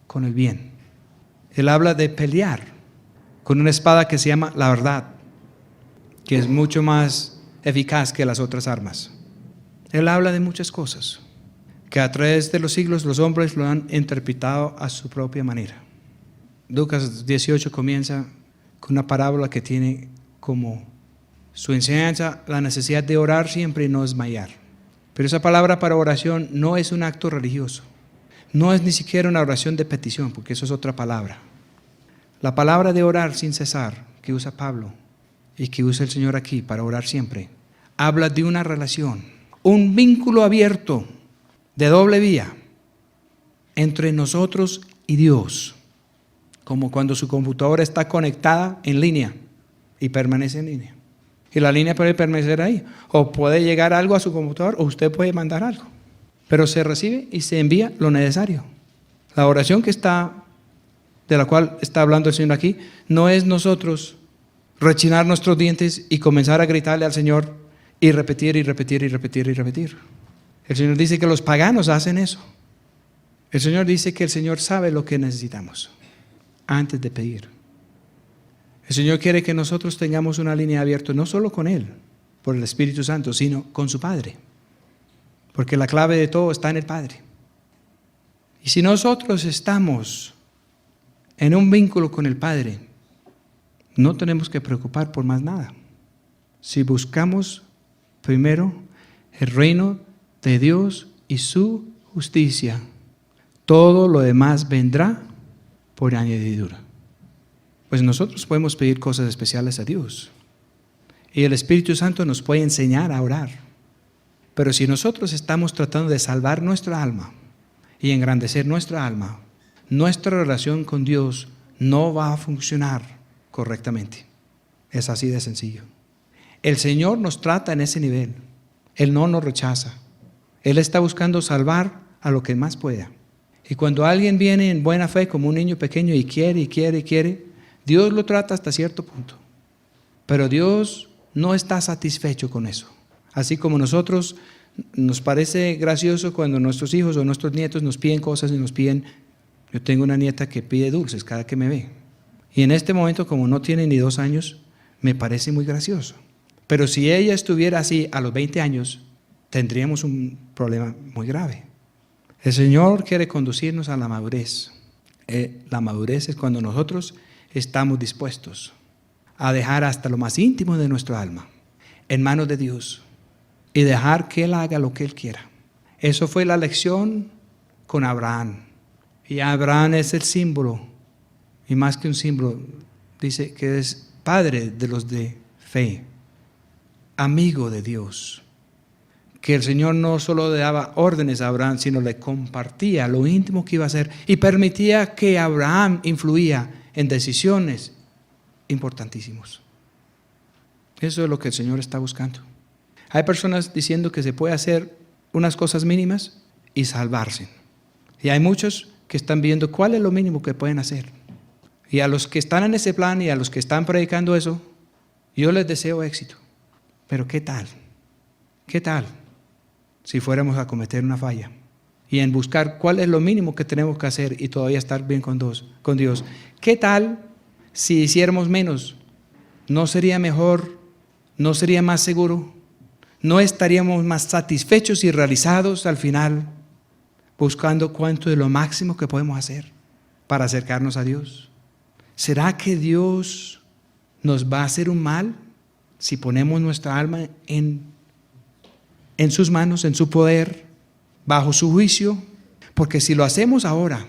con el bien. Él habla de pelear con una espada que se llama la verdad, que es mucho más eficaz que las otras armas. Él habla de muchas cosas que a través de los siglos los hombres lo han interpretado a su propia manera. Lucas 18 comienza con una parábola que tiene como su enseñanza la necesidad de orar siempre y no desmayar. Pero esa palabra para oración no es un acto religioso, no es ni siquiera una oración de petición, porque eso es otra palabra. La palabra de orar sin cesar que usa Pablo y que usa el Señor aquí para orar siempre, habla de una relación, un vínculo abierto de doble vía entre nosotros y Dios, como cuando su computadora está conectada en línea y permanece en línea. Y la línea puede permanecer ahí, o puede llegar algo a su computador, o usted puede mandar algo, pero se recibe y se envía lo necesario. La oración de la cual está hablando el Señor aquí, no es nosotros rechinar nuestros dientes y comenzar a gritarle al Señor y repetir y repetir y repetir y repetir. El Señor dice que los paganos hacen eso. El Señor dice que el Señor sabe lo que necesitamos antes de pedir. El Señor quiere que nosotros tengamos una línea abierta, no solo con Él, por el Espíritu Santo, sino con su Padre. Porque la clave de todo está en el Padre. Y si nosotros estamos en un vínculo con el Padre, no tenemos que preocupar por más nada. Si buscamos primero el reino de Dios y su justicia. Todo lo demás vendrá por añadidura. Pues nosotros podemos pedir cosas especiales a Dios. Y el Espíritu Santo nos puede enseñar a orar. Pero si nosotros estamos tratando de salvar nuestra alma y engrandecer nuestra alma, nuestra relación con Dios no va a funcionar correctamente. Es así de sencillo. El Señor nos trata en ese nivel. Él no nos rechaza. Él está buscando salvar a lo que más pueda. Y cuando alguien viene en buena fe como un niño pequeño y quiere, Dios lo trata hasta cierto punto. Pero Dios no está satisfecho con eso. Así como nosotros nos parece gracioso cuando nuestros hijos o nuestros nietos nos piden cosas y nos piden. Yo tengo una nieta que pide dulces cada que me ve. Y en este momento, como no tiene ni 2 años, me parece muy gracioso. Pero si ella estuviera así a los 20 años, tendríamos un problema muy grave. El Señor quiere conducirnos a la madurez. La madurez es cuando nosotros estamos dispuestos a dejar hasta lo más íntimo de nuestra alma en manos de Dios y dejar que Él haga lo que Él quiera. Eso fue la lección con Abraham. Y Abraham es el símbolo, y más que un símbolo, dice que es padre de los de fe, amigo de Dios. Que el Señor no solo le daba órdenes a Abraham, sino le compartía lo íntimo que iba a hacer y permitía que Abraham influía en decisiones importantísimas. Eso es lo que el Señor está buscando. Hay personas diciendo que se puede hacer unas cosas mínimas y salvarse. Y hay muchos que están viendo cuál es lo mínimo que pueden hacer. Y a los que están en ese plan y a los que están predicando eso, yo les deseo éxito. Pero ¿qué tal? ¿Qué tal si fuéramos a cometer una falla? Y en buscar cuál es lo mínimo que tenemos que hacer y todavía estar bien con Dios. ¿Qué tal si hiciéramos menos? ¿No sería mejor? ¿No sería más seguro? ¿No estaríamos más satisfechos y realizados al final buscando cuánto de lo máximo que podemos hacer para acercarnos a Dios? ¿Será que Dios nos va a hacer un mal si ponemos nuestra alma en sus manos, en su poder, bajo su juicio? Porque si lo hacemos ahora,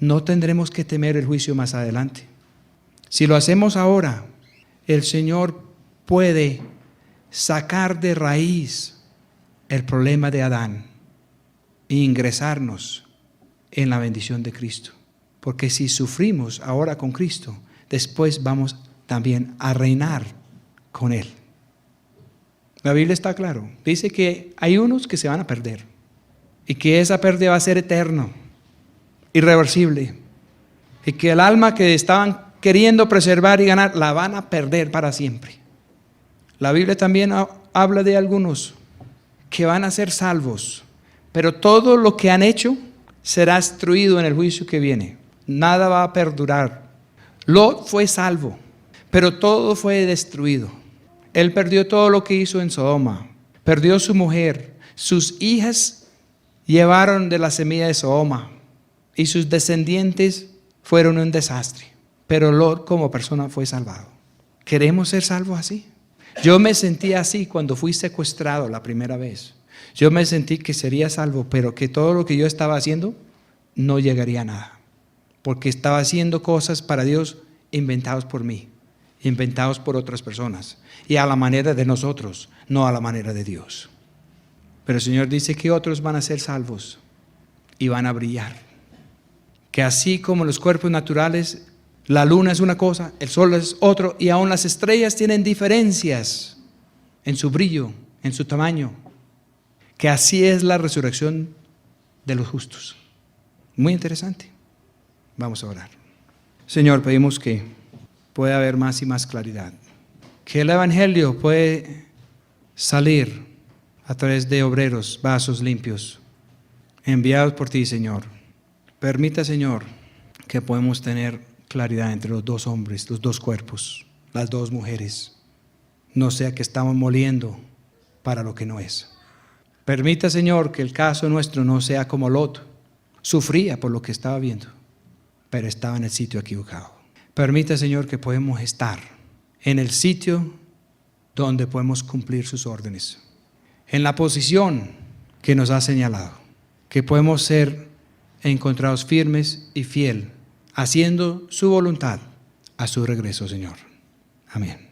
no tendremos que temer el juicio más adelante. Si lo hacemos ahora, el Señor puede sacar de raíz el problema de Adán e ingresarnos en la bendición de Cristo. Porque si sufrimos ahora con Cristo, después vamos también a reinar con Él. La Biblia está claro. Dice que hay unos que se van a perder y que esa pérdida va a ser eterna, irreversible, y que el alma que estaban queriendo preservar y ganar la van a perder para siempre. La Biblia también habla de algunos que van a ser salvos, pero todo lo que han hecho será destruido en el juicio que viene. Nada va a perdurar. Lot fue salvo, pero todo fue destruido. Él perdió todo lo que hizo en Sodoma, perdió su mujer, sus hijas llevaron de la semilla de Sodoma y sus descendientes fueron un desastre. Pero Lot como persona fue salvado. ¿Queremos ser salvos así? Yo me sentí así cuando fui secuestrado la primera vez. Yo me sentí que sería salvo, pero que todo lo que yo estaba haciendo no llegaría a nada. Porque estaba haciendo cosas para Dios inventados por mí, inventados por otras personas. Y a la manera de nosotros, no a la manera de Dios. Pero el Señor dice que otros van a ser salvos y van a brillar. Que así como los cuerpos naturales, la luna es una cosa, el sol es otro, y aún las estrellas tienen diferencias en su brillo, en su tamaño. Que así es la resurrección de los justos. Muy interesante. Vamos a orar. Señor, pedimos que pueda haber más y más claridad. Que el Evangelio puede salir a través de obreros, vasos limpios, enviados por ti, Señor. Permita, Señor, que podamos tener claridad entre los dos hombres, los dos cuerpos, las dos mujeres. No sea que estamos moliendo para lo que no es. Permita, Señor, que el caso nuestro no sea como Lot. Sufría por lo que estaba viendo, pero estaba en el sitio equivocado. Permita, Señor, que podamos estar en el sitio donde podemos cumplir sus órdenes. en la posición que nos ha señalado, que podemos ser encontrados firmes y fiel, haciendo su voluntad a su regreso, Señor. Amén.